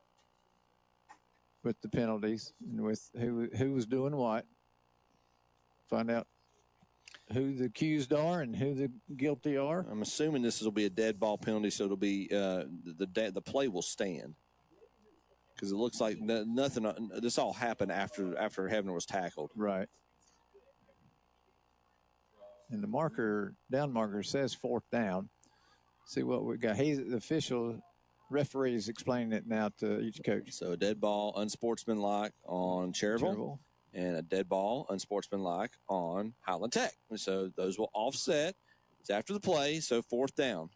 penalties and with who was doing what. Find out who the accused are and who the guilty are. I'm assuming this will be a dead ball penalty, so it'll be the play will stand. Because it looks like nothing. This all happened after Hefner was tackled. Right. And the down marker says 4th down. See what we got. The official referee is explaining it now to each coach. So a dead ball, unsportsmanlike on Cherryville, and a dead ball, unsportsmanlike on Highland Tech. And so those will offset. It's after the play, so 4th down.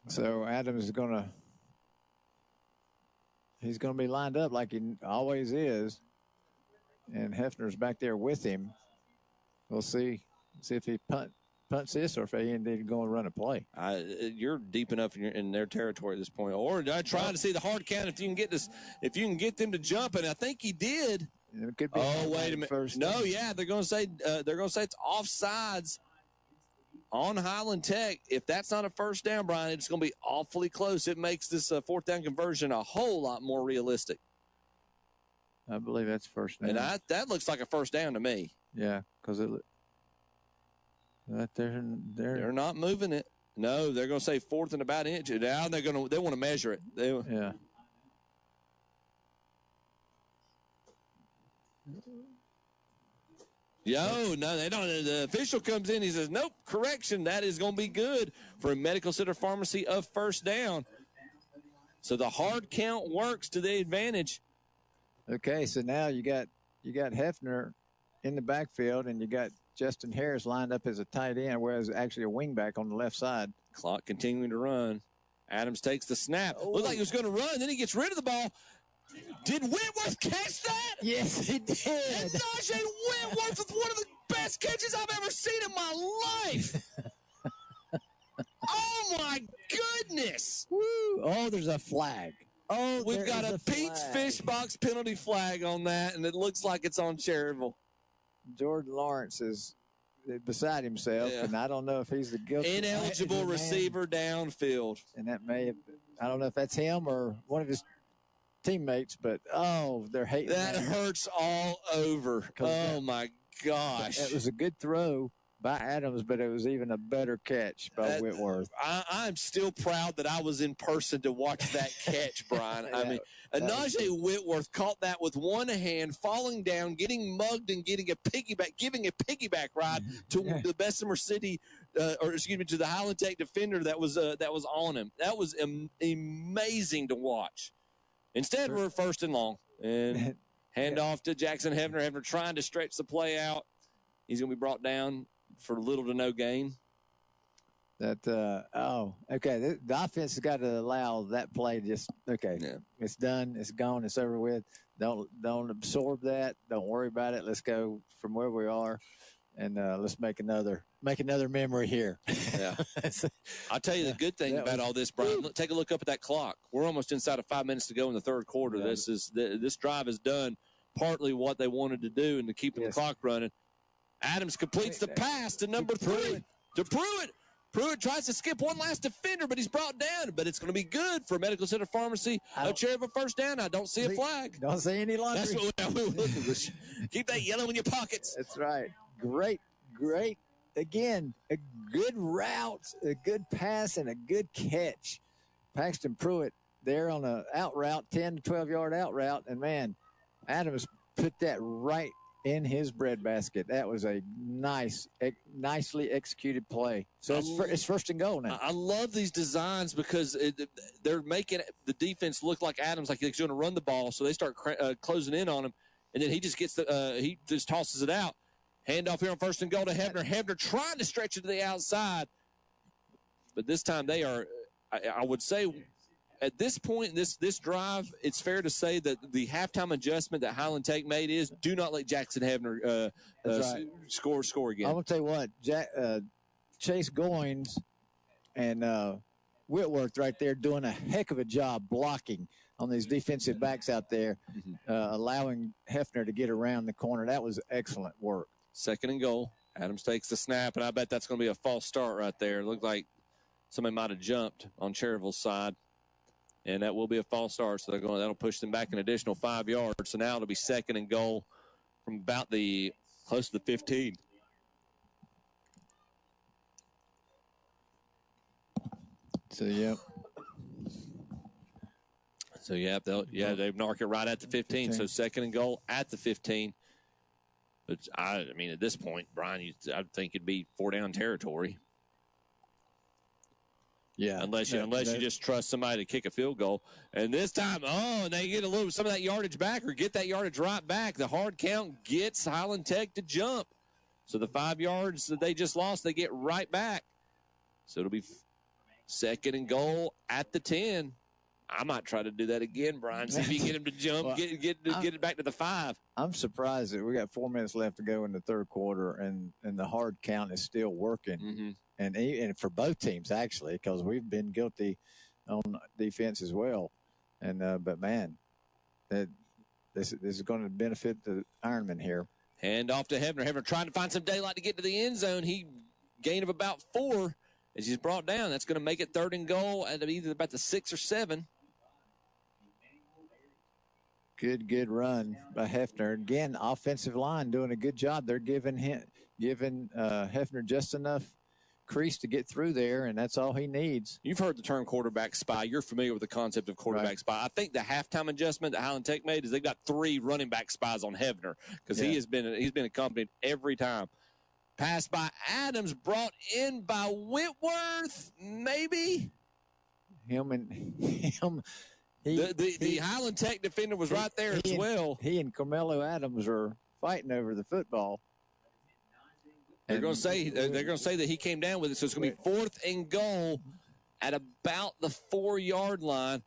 So Adams is he's going to be lined up like he always is. And Hefner's back there with him. We'll see if he punts this or if he indeed going to run a play. You're deep enough in their territory at this point. Or I try to see the hard count if you can get them to jump, and I think he did. It could be wait a minute. First no, yeah, they're going to say it's offsides on Highland Tech. If that's not a first down, Brian, it's going to be awfully close. It makes this 4th down conversion a whole lot more realistic. I believe that's first down. And that looks like a first down to me. Yeah, because they're not moving it. No, they're going to say 4th and about inch. Now they want to measure it. Yeah. No, they don't. The official comes in. He says, nope, correction. That is going to be good for a Medical Center Pharmacy of first down. So the hard count works to the advantage. Okay, so now you got Hefner in the backfield, and you got Justin Harris lined up as a tight end, whereas actually a wingback on the left side. Clock continuing to run. Adams takes the snap. Looked like he was going to run. Then he gets rid of the ball. Did Whitworth catch that? Yes, he did. And Najee Whitworth with one of the best catches I've ever seen in my life. Oh, my goodness. Woo. Oh, there's a flag. Oh, we've got a Pete's Fishbox penalty flag on that, and it looks like it's on Cherryville. Jordan Lawrence is beside himself, and I don't know if he's the guilty. Ineligible receiver downfield. And that may have, I don't know if that's him or one of his teammates, but they're hating that. Hurts all over. Oh, my gosh. It was a good throw by Adams, but it was even a better catch by Whitworth. I'm still proud that I was in person to watch that catch, Brian. I mean, Anaje Whitworth caught that with one hand, falling down, getting mugged, and giving a piggyback ride to the Bessemer City, to the Highland Tech defender that was on him. That was amazing to watch. Instead, we're first and long, and hand off to Jackson Hefner. Hefner trying to stretch the play out. He's going to be brought down for little to no gain. Okay. The offense has got to allow that play. It's done. It's gone. It's over with. Don't absorb that. Don't worry about it. Let's go from where we are, and let's make another memory here. Yeah. I'll tell you the good thing about all this, Brian. Take a look up at that clock. We're almost inside of 5 minutes to go in the third quarter. Yeah. This drive has done partly what they wanted to do and to keeping the clock running. Adams completes the pass to number 3, to Pruitt. Pruitt tries to skip one last defender, but he's brought down. But it's going to be good for Medical Center Pharmacy. A chair of a first down. I don't see a flag. Don't see any laundry. Keep that yellow in your pockets. That's right. Great. Again, a good route, a good pass, and a good catch. Paxton Pruitt there on an out route, 10 to 12-yard out route. And, man, Adams put that right in his breadbasket. That was a nicely executed play. So it's first and goal now. I love these designs because they're making the defense look like Adams, like he's going to run the ball. So they start closing in on him, and then he just gets he just tosses it out. Handoff here on first and goal to Hebner. Hebner trying to stretch it to the outside, but this time they are. I would say, at this point in this drive, it's fair to say that the halftime adjustment that Highland Tech made is do not let Jackson Hebner score again. I'm going to tell you what, Chase Goins and Whitworth right there doing a heck of a job blocking on these defensive backs out there, allowing Hefner to get around the corner. That was excellent work. Second and goal. Adams takes the snap, and I bet that's going to be a false start right there. It looked like somebody might have jumped on Cherryville's side. And that will be a false start, so that'll push them back an additional 5 yards. So now it'll be second and goal from about close to the 15. They mark it right at the 15. So second and goal at the 15. But I mean, at this point, Brian, I think it'd be 4-down territory. Yeah, unless you just trust somebody to kick a field goal. And this time, they get some of that yardage back or get that yardage right back. The hard count gets Highland Tech to jump. So the 5 yards that they just lost, they get right back. So it'll be second and goal at the 10. I might try to do that again, Brian. See if you get him to jump, get it back to the 5. I'm surprised that we got 4 minutes left to go in the third quarter, and the hard count is still working. Mm-hmm. And for both teams, actually, because we've been guilty on defense as well. And but, man, this is going to benefit the Ironman here. Hand off to Hebner. Hebner trying to find some daylight to get to the end zone. He gained of about 4 as he's brought down. That's going to make it third and goal at either about the 6 or 7. Good run by Hefner. Again, offensive line doing a good job. They're giving Hefner just enough crease to get through there, and that's all he needs. You've heard the term quarterback spy. You're familiar with the concept of quarterback spy. I think the halftime adjustment that Highland Tech made is they've got 3 running back spies on Hefner because he's been accompanied every time. Pass by Adams, brought in by Whitworth, maybe. The Highland Tech defender was right there as well. He and Carmelo Adams are fighting over the football. They're going to say that he came down with it, so it's going to be fourth and goal at about the 4-yard line.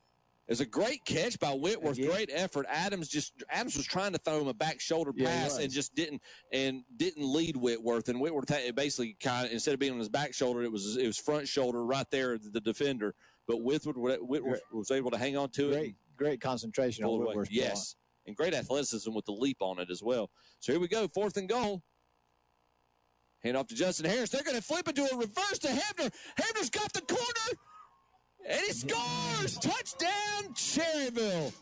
It's a great catch by Whitworth, great effort. Adams was trying to throw him a back shoulder pass and just didn't lead Whitworth. And Whitworth basically kind of, instead of being on his back shoulder, it was front shoulder right there, the defender. But Whitworth was able to hang on to it. Great concentration on Whitworth. Yes, and great athleticism with the leap on it as well. So here we go, fourth and goal. Hand off to Justin Harris. They're going to flip it to a reverse to Hebner. Hebner's got the corner, and he scores! Touchdown, Cherryville.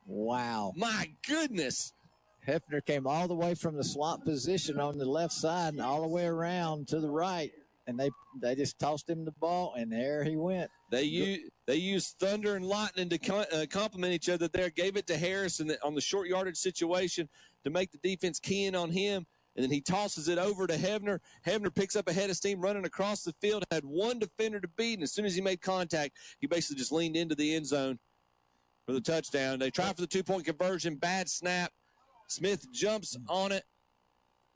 Wow. My goodness. Hefner came all the way from the slot position on the left side and all the way around to the right, and they just tossed him the ball, and there he went. They used thunder and lightning to complement each other there. Gave it to Harris on the short yardage situation to make the defense key in on him. And then he tosses it over to Hebner. Hebner picks up a head of steam running across the field, had one defender to beat, and as soon as he made contact, he basically just leaned into the end zone for the touchdown. They try for the two-point conversion. Bad snap. Smith jumps on it,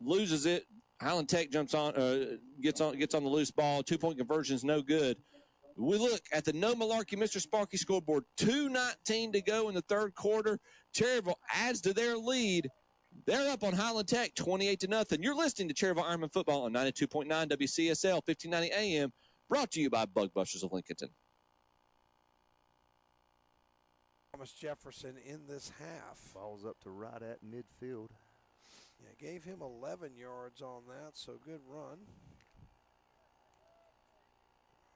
loses it. Highland Tech gets on the loose ball. Two-point conversion is no good. We look at the No Malarkey Mr. Sparky scoreboard. 2:19 to go in the third quarter. Cherryville adds to their lead. They're up on Highland Tech 28-0. You're listening to Cherryville Ironman Football on 92.9 WCSL 1590 AM, brought to you by Bug Busters of Lincolnton. Thomas Jefferson in this half. Ball's up to right at midfield. Yeah, gave him 11 yards on that, so good run.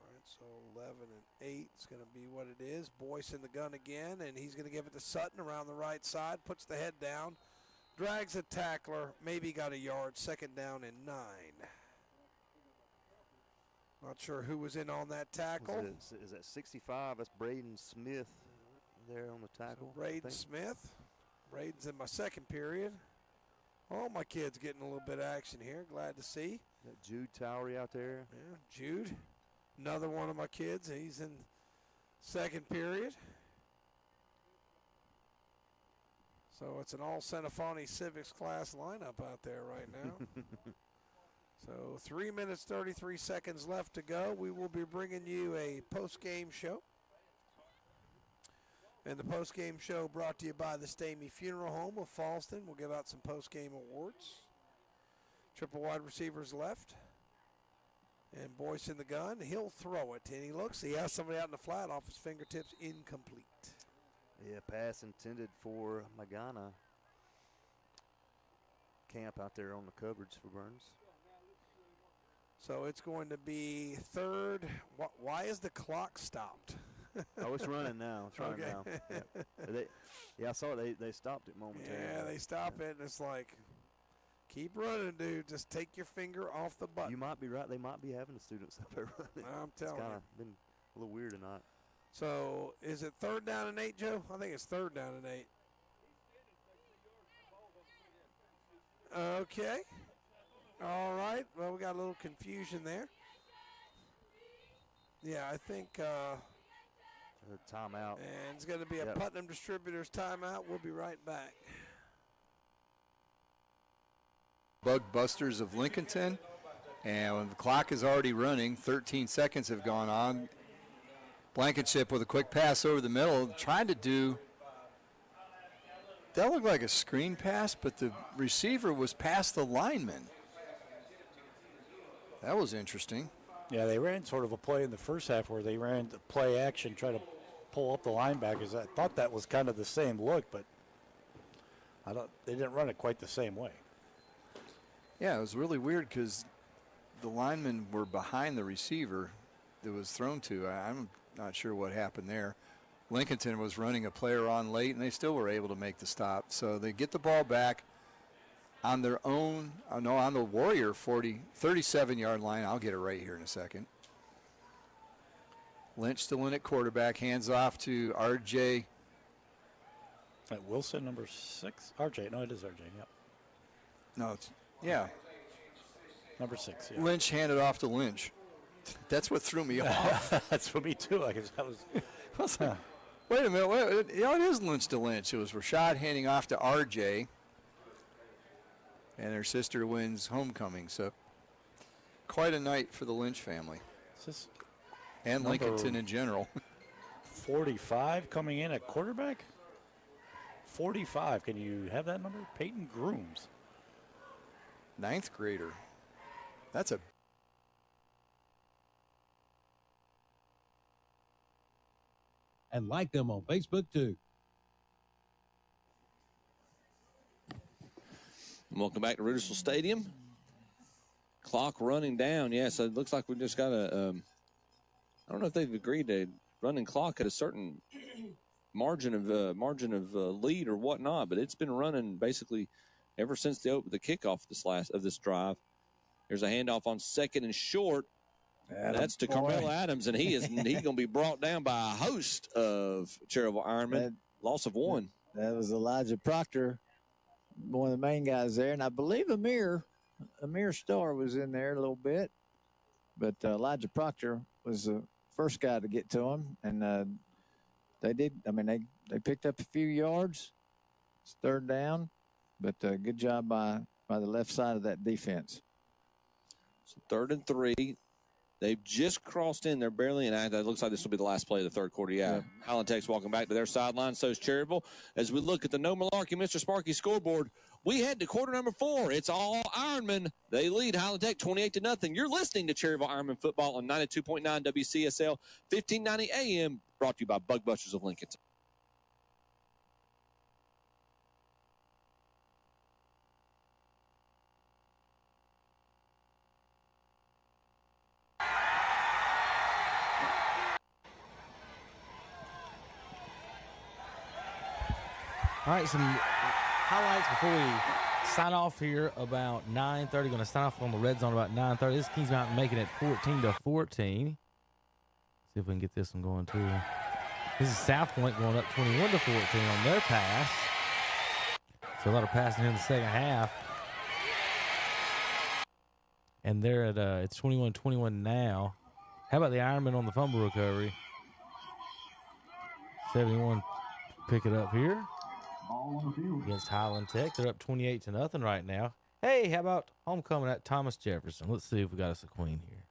All right, so 11 and 8 is going to be what it is. Boyce in the gun again, and he's going to give it to Sutton around the right side, puts the head down, drags a tackler, maybe got a yard, second down and 9. Not sure who was in on that tackle. Is that 65? That's Braden Smith there on the tackle. So Braden Smith. Braden's in my second period. All my kids getting a little bit of action here. Glad to see. Got Jude Towery out there. Yeah, Jude. Another one of my kids. He's in second period. So it's an all Centophony Civics class lineup out there right now. So 3 minutes, 33 seconds left to go. We will be bringing you a post-game show. And the post-game show brought to you by the Stamey Funeral Home of Falston. We'll give out some post-game awards. Triple wide receivers left. And Boyce in the gun. He'll throw it. And he looks. He has somebody out in the flat off his fingertips. Incomplete. Yeah, pass intended for Magana. Camp out there on the coverage for Burns. So it's going to be third. Why is the clock stopped? Oh, it's running now. It's running okay. now. Yeah, I saw it. They stopped it momentarily. Yeah, they stop it, and it's like, keep running, dude. Just take your finger off the button. You might be right. They might be having the students up there running. I'm telling you. It's kind of been a little weird tonight. So is it third down and 8, Joe? I think it's third down and 8. Okay. All right. Well, we got a little confusion there. Yeah, I think timeout. And it's going to be a Putnam Distributors timeout. We'll be right back. Bug Busters of Lincolnton. And when the clock is already running, 13 seconds have gone on. Blankenship with a quick pass over the middle, trying to do, that looked like a screen pass, but the receiver was past the lineman. That was interesting. Yeah, they ran sort of a play in the first half where they ran the play action, try to pull up the linebackers. I thought that was kind of the same look, but they didn't run it quite the same way. Yeah, it was really weird because the linemen were behind the receiver that was thrown to. I'm not sure what happened there. Lincolnton was running a player on late, and they still were able to make the stop. So they get the ball back on their own, on the Warrior 37-yard line. I'll get it right here in a second. Lynch still in at quarterback, hands off to R.J. Wilson, number 6. R.J., no, it is R.J., yep. No, it's, yeah. Number 6, yeah. Lynch handed off to Lynch. That's what threw me off. That's for me, too. I was like, wait a minute. It is Lynch to Lynch. It was Rashad handing off to R.J., and their sister wins homecoming. So quite a night for the Lynch family. And Lincolnton in general. 45 coming in at quarterback? 45. Can you have that number? Peyton Grooms. 9th grader. That's a... And like them on Facebook, too. Welcome back to Rudersville Stadium. Clock running down. Yeah, so it looks like we just got a I don't know if they've agreed to running clock at a certain margin of lead or whatnot, but it's been running basically ever since the kickoff of this drive. There's a handoff on second and short. That's to Carmel Adams, and he's going to be brought down by a host of Cherryville Ironmen. Loss of one. That was Elijah Proctor, one of the main guys there, and I believe Amir Starr was in there a little bit, but Elijah Proctor was the first guy to get to him, and they did. I mean, they picked up a few yards. It's third down, but good job by the left side of that defense. So 3rd and 3. They've just crossed in. They're barely in. It looks like this will be the last play of the third quarter. Yeah. Highland Tech's walking back to their sideline. So is Cherryville. As we look at the No Malarkey Mr. Sparky scoreboard, we head to quarter number 4. It's all Ironman. They lead Highland Tech 28-0. You're listening to Cherryville Ironman football on 92.9 WCSL, 1590 AM, brought to you by Bug Busters of Lincoln. All right, some highlights before we sign off here about 9:30. Going to sign off on the red zone about 9:30. This is Kings Mountain making it 14-14. See if we can get this one going too. This is South Point going up 21-14 on their pass. So a lot of passing here in the second half. And they're at it's 21-21 now. How about the Ironman on the fumble recovery? 71 pick it up here. Against Highland Tech. They're up 28-0 right now. Hey, how about homecoming at Thomas Jefferson? Let's see if we got us a queen here.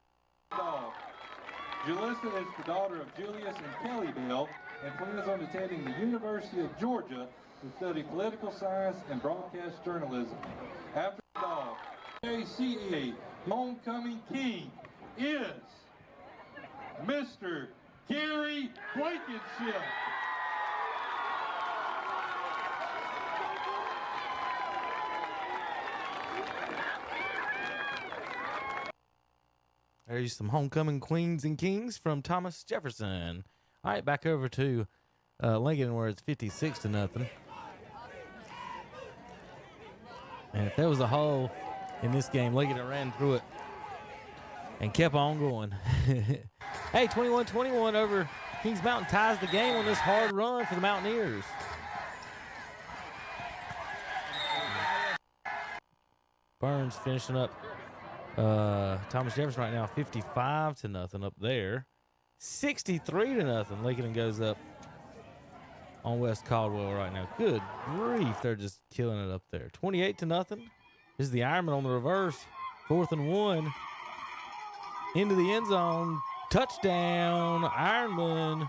Julissa is the daughter of Julius and Kelly Bell and plans on attending the University of Georgia to study political science and broadcast journalism. After all, ACA homecoming king is Mr. Gary Blankenship. There's some homecoming queens and kings from Thomas Jefferson. All right, back over to Lincoln where it's 56-0. And if there was a hole in this game, Lincoln ran through it and kept on going. Hey, 21-21 over Kings Mountain ties the game on this hard run for the Mountaineers. Burns finishing up Thomas Jefferson right now, 55-0 up there. 63-0. Lincoln goes up on West Caldwell right now. Good grief, they're just killing it up there. 28-0. This is the Ironman on the reverse. 4th and 1. Into the end zone. Touchdown, Ironman.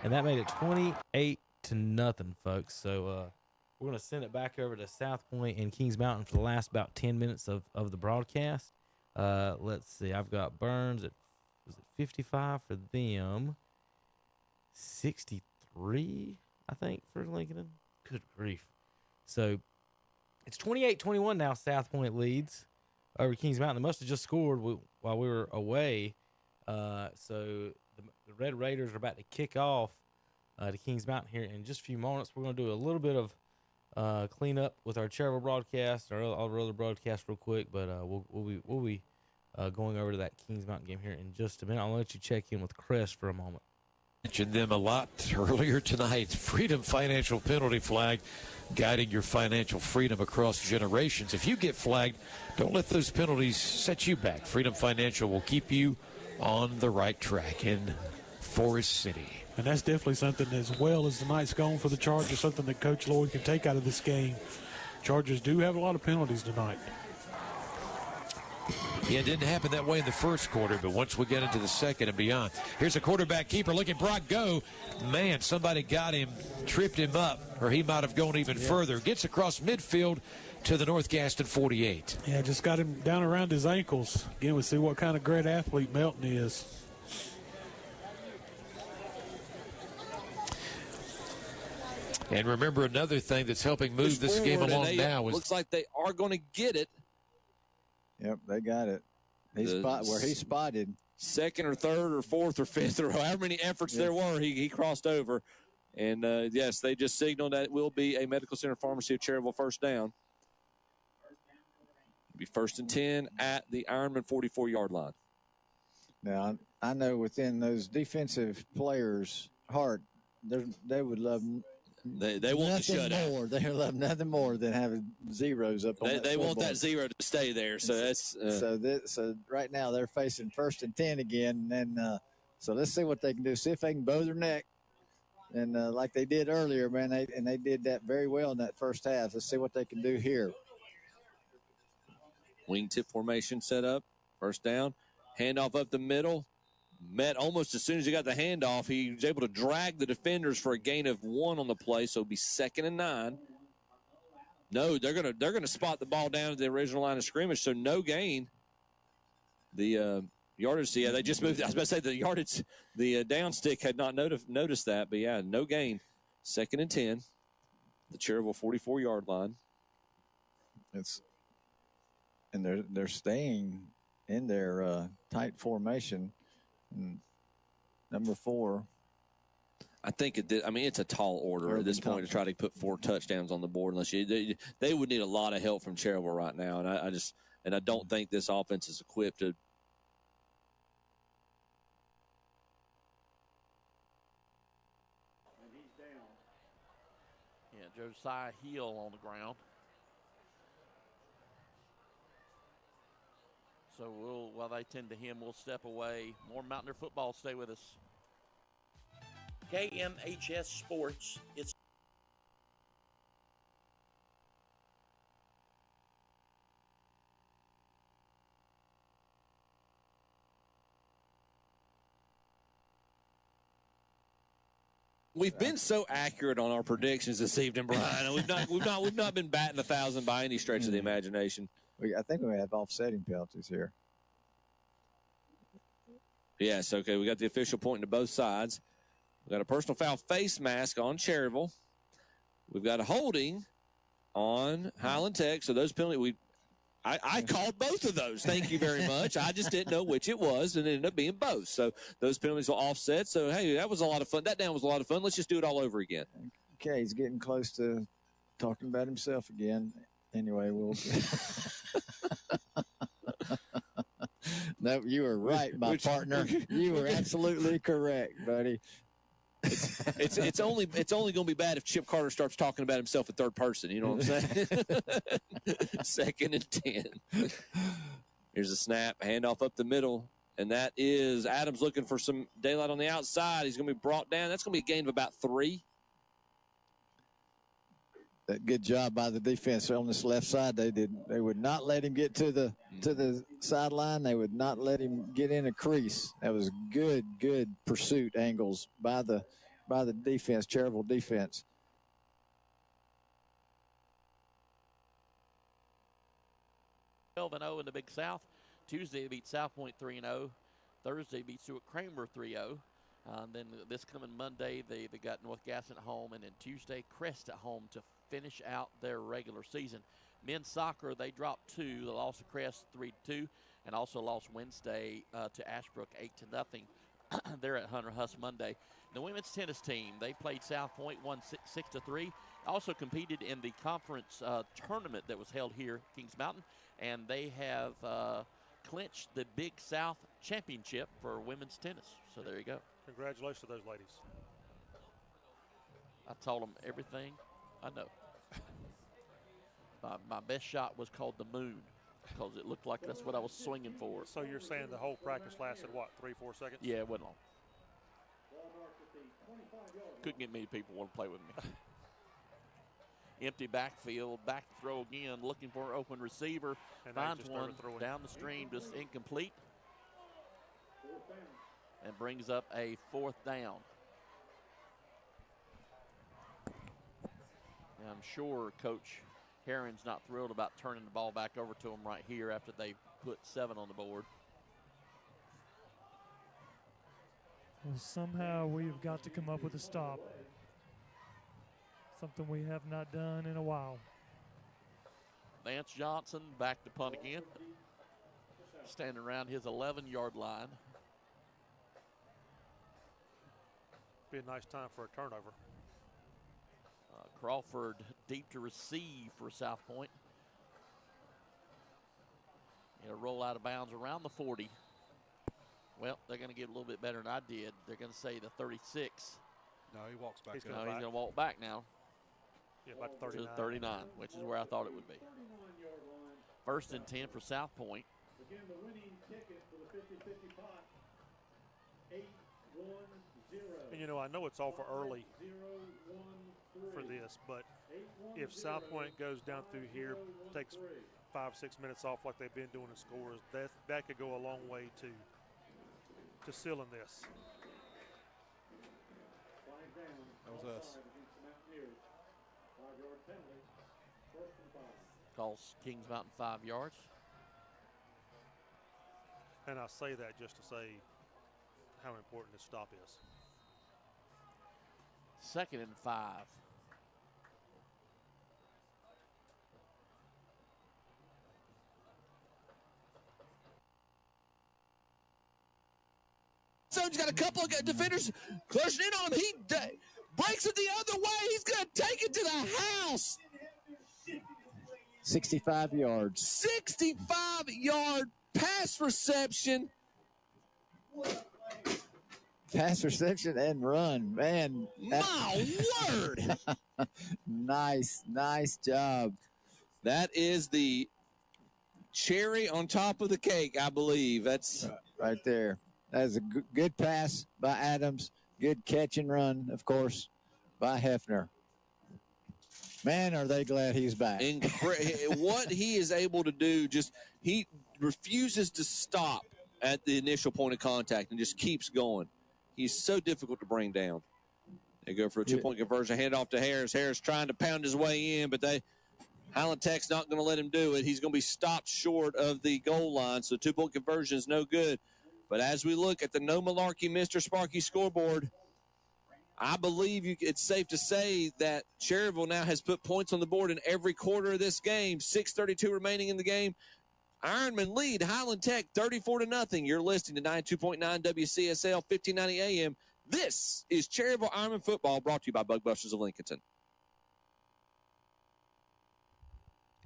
And that made it 28-0, folks. So we're going to send it back over to South Point and Kings Mountain for the last about 10 minutes of the broadcast. Let's see. I've got Burns at, was it 55 for them? 63, I think, for Lincoln. Good grief. So it's 28-21 now. South Point leads over Kings Mountain. They must have just scored while we were away. So the Red Raiders are about to kick off to Kings Mountain here in just a few moments. We're going to do a little bit of clean up with our Cherryville broadcast, our other broadcast real quick, but we'll be going over to that Kings Mountain game here in just a minute. I'll let you check in with Chris for a moment. Mentioned them a lot earlier tonight. Freedom Financial Penalty Flag, guiding your financial freedom across generations. If you get flagged, don't let those penalties set you back. Freedom Financial will keep you on the right track in Forest City. And that's definitely something, as well as the night's gone for the Chargers, something that Coach Lloyd can take out of this game. Chargers do have a lot of penalties tonight. Yeah, it didn't happen that way in the first quarter, but once we get into the second and beyond. Here's a quarterback keeper. Look at Brock go. Man, somebody got him, tripped him up, or he might have gone even further. Gets across midfield to the North Gaston 48. Yeah, just got him down around his ankles. Again, we see what kind of great athlete Melton is. And remember, another thing that's helping move this game along now is... Looks like they are going to get it. Yep, they got it. He spotted. Second or third or fourth or fifth or however many efforts there were, he crossed over. And, yes, they just signaled that it will be a Medical Center Pharmacy of Cherryville first down. It'll be 1st and 10 at the Ironman 44-yard line. Now, I know within those defensive players' heart, they would love they want the shutout. More. They love nothing more than having zeros up on that They want that zero to stay there. So that's so right now they're facing 1st and 10 again, and so let's see what they can do. See if they can bow their neck, and like they did earlier, man. They did that very well in that first half. Let's see what they can do here. Wingtip formation set up. First down. Handoff up the middle. Met almost as soon as he got the handoff. He was able to drag the defenders for a gain of 1 on the play, so it'll be 2nd and 9. No, they're gonna spot the ball down at the original line of scrimmage, so no gain. The yardage, they just moved. I was about to say the yardage, the down stick had not noticed that, but yeah, no gain. 2nd and 10. The Cherryville 44-yard line. And they're staying in their tight formation. And number 4. I think it's a tall order at this point to try to put 4 touchdowns on the board unless they would need a lot of help from Cherryville right now, and I don't think this offense is equipped to. And he's down. Yeah, Josiah Hill on the ground. So while they tend to him, we'll step away. More Mountaineer football. Stay with us. KMHS Sports. We've been so accurate on our predictions this evening, Brian. We've not been batting 1,000 by any stretch of the imagination. I think we have offsetting penalties here. Yes, okay. We got the official pointing to both sides. We got a personal foul face mask on Cherryville. We've got a holding on Highland Tech. So those penalties, I called both of those. Thank you very much. I just didn't know which it was, and it ended up being both. So those penalties will offset. So, hey, that was a lot of fun. That down was a lot of fun. Let's just do it all over again. Okay, he's getting close to talking about himself again. Anyway, we'll. No, you were right, my partner. You were absolutely correct, buddy. It's only going to be bad if Chip Carter starts talking about himself in third person. You know what I'm saying? 2nd and 10. Here's a snap, handoff up the middle, and that is Adams looking for some daylight on the outside. He's going to be brought down. That's going to be a gain of about 3. That good job by the defense on this left side. They would not let him get to the sideline. They would not let him get in a crease. That was good pursuit angles by the defense, Cherryville defense. $12-0 in the Big South. Tuesday they beat South Point 3-0. Thursday beat Stuart Kramer 3-0. Then this coming Monday they got North Gaston at home, and then Tuesday Crest at home to finish out their regular season. Men's soccer, they dropped 2. They lost to Crest 3-2, and also lost Wednesday to Ashbrook 8-0. They're at Hunter Huss Monday. The women's tennis team, they played South Point, won 6-3. Also competed in the conference tournament that was held here at Kings Mountain, and they have clinched the Big South Championship for women's tennis. So there you go. Congratulations to those ladies. I told them everything I know. My best shot was called the moon because it looked like that's what I was swinging for. So you're saying the whole practice lasted, what, 3-4 seconds? Yeah, it wasn't long. Couldn't get many people want to play with me. Empty backfield, back throw again, looking for an open receiver. And finds one down the stream, just incomplete. And brings up a 4th down. And I'm sure Coach Herron's not thrilled about turning the ball back over to him right here after they put 7 on the board. Well, somehow we've got to come up with a stop. Something we have not done in a while. Lance Johnson back to punt again. standing around his 11-yard line. Be a nice time for a turnover. Crawford deep to receive for South Point. It'll roll out of bounds around the 40. Well, they're going to get a little bit better than I did. They're going to say the 36. No, he walks back. He's going to walk back now. Yeah, about to the 39, which is where I thought it would be. 1st and 10 for South Point. Again, the winning ticket for the 50-50 pot, 8-1-0. And, you know, I know it's all for early for this, but if South Point goes down through here, takes 5-6 minutes off like they've been doing and scores, that could go a long way to sealing this. That was us. Calls Kings Mountain 5 yards. And I say that just to say how important this stop is. 2nd and 5. Zone's got a couple of defenders closing in on him. He breaks it the other way. He's going to take it to the house. 65 yards. 65-yard pass reception. Pass reception and run. Man. My word. Nice job. That is the cherry on top of the cake, I believe. That's right there. That is a good pass by Adams. Good catch and run, of course, by Hefner. Man, are they glad he's back. What he is able to do, he refuses to stop at the initial point of contact and just keeps going. He's so difficult to bring down. They go for a 2-point conversion, hand off to Harris. Harris trying to pound his way in, but Highland Tech's not going to let him do it. He's going to be stopped short of the goal line, so 2-point conversion is no good. But as we look at the No Malarkey Mr. Sparky scoreboard, I believe it's safe to say that Cherryville now has put points on the board in every quarter of this game. 6:32 remaining in the game. Ironman lead Highland Tech 34-0. You're listening to 92.9 WCSL 1590 AM. This is Cherryville Ironman football, brought to you by Bug Busters of Lincolnton.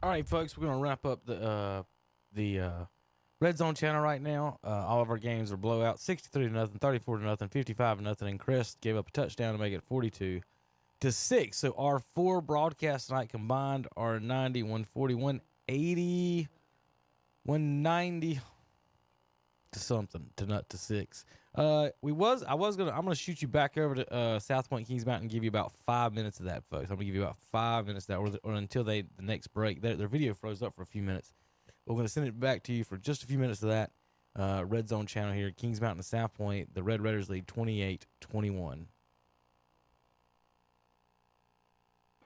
All right, folks, we're going to wrap up the Red Zone channel right now. All of our games are blowout: 63-0, 34-0, 55-0, and Crest gave up a touchdown to make it 42-6. So our 4 broadcasts tonight combined are 90, 140, 180, 190 to something to 6. I'm gonna shoot you back over to South Point Kings Mountain and give you about 5 minutes of that, folks. I'm gonna give you about 5 minutes of that, or until the next break. Their video froze up for a few minutes. We're going to send it back to you for just a few minutes of that. Red Zone channel here, Kings Mountain and South Point. The Red Raiders lead 28-21.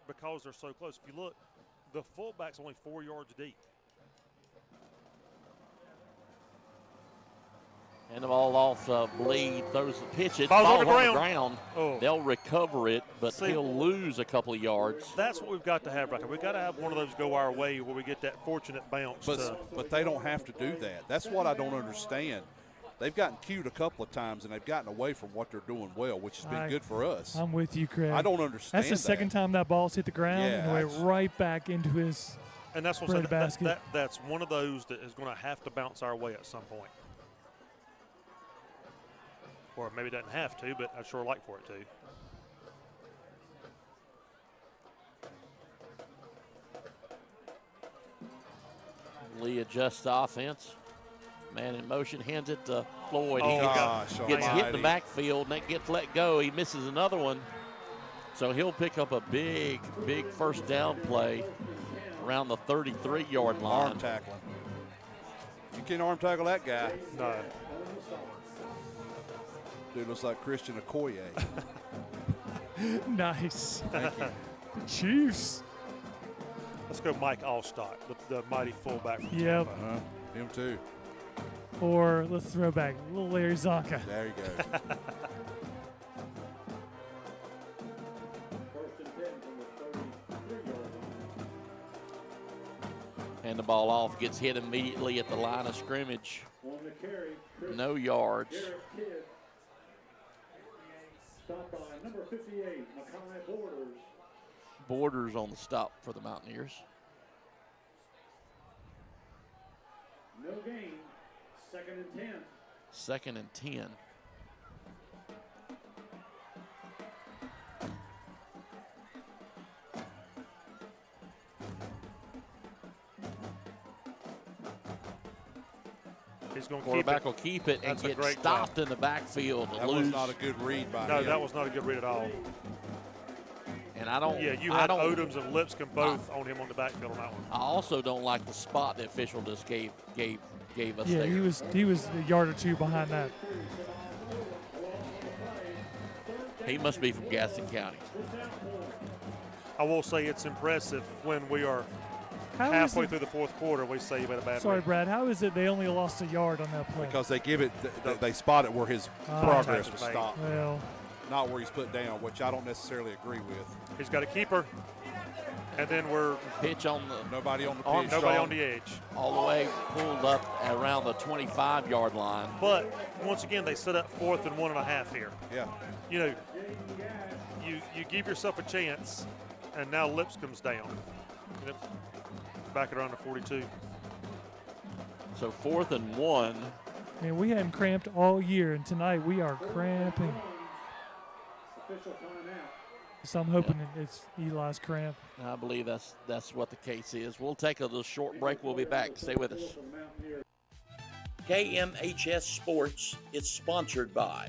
Because they're so close. If you look, the fullback's only 4 yards deep. And the ball off Bleed, throws the pitch. It Ball's falls on the ground. Oh. They'll recover it, but he'll lose a couple of yards. That's what we've got to have right here. We've got to have one of those go our way where we get that fortunate bounce. But they don't have to do that. That's what I don't understand. They've gotten cued a couple of times, and they've gotten away from what they're doing well, which has been good for us. I'm with you, Craig. I don't understand That's the second time that ball's hit the ground and went right back into his and that's bread basket. That's one of those that is going to have to bounce our way at some point. Or maybe it doesn't have to, but I'd sure like for it to. Lee adjusts the offense. Man in motion, hands it to Floyd. Oh, Gets hit in the backfield, and that gets let go. He misses another one. So he'll pick up a big first down play around the 33-yard line. Arm tackling. You can't arm tackle that guy. No. Dude looks like Christian Okoye. Nice. Thank you. The Chiefs. Let's go Mike Allstott, the mighty fullback. Yep. Him too. Or let's throw back little Larry Zonka. There you go. And the ball off, gets hit immediately at the line of scrimmage. No yards. Stop by number 58, Mackay Borders. Borders on the stop for the Mountaineers. No gain. 2nd and 10. 2nd and 10. He's going to Quarterback will keep it and get stopped in the backfield. That was not a good read by him. No, that was not a good read at all. And I don't. Yeah, you had Odoms and Lipscomb both on him on the backfield on that one. I also don't like the spot the official just gave us Yeah, there. he was a yard or two behind that. He must be from Gaston County. I will say it's impressive when we are halfway through the fourth quarter, we say you made a bad Sorry, read. Brad. How is it they only lost a yard on that play? Because they give it, they spot it where his progress was stopped. Well, not where he's put down, which I don't necessarily agree with. He's got a keeper, and then we're pitch on the nobody on the pitch. Nobody on the edge. All the way pulled up around the 25-yard line. But once again, they set up 4th and 1.5 here. Yeah. You know, you give yourself a chance, and now Lipscomb's down. You know, back around the 42. So 4th and 1. man, we hadn't cramped all year, and tonight we are cramping. So I'm hoping it's Eli's cramp. I believe that's what the case is. We'll take a little short break. We'll be back. Stay with us. KMHS Sports is sponsored by.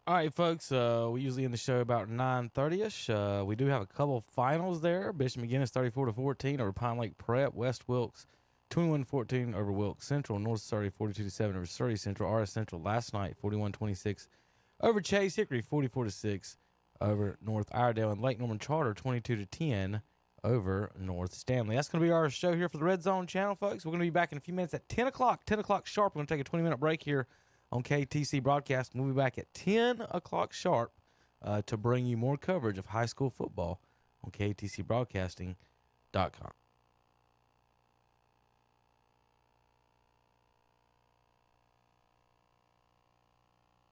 All right, folks, we usually end the show about 9:30ish. We do have a couple finals there. Bishop McGinnis 34-14 over Pine Lake Prep. West Wilkes 21-14 over Wilkes Central. North Surrey 42-7 over Surrey Central. RS Central last night 41-26 over Chase. Hickory 44-6 over North Iredale. And Lake Norman Charter 22-10 over North Stanley. That's going to be our show here for the Red Zone channel, folks. We're going to be back in a few minutes at 10 o'clock. 10 o'clock sharp. We're going to take a 20-minute break here on KTC Broadcast. We'll be back at 10 o'clock sharp to bring you more coverage of high school football on KTCBroadcasting.com.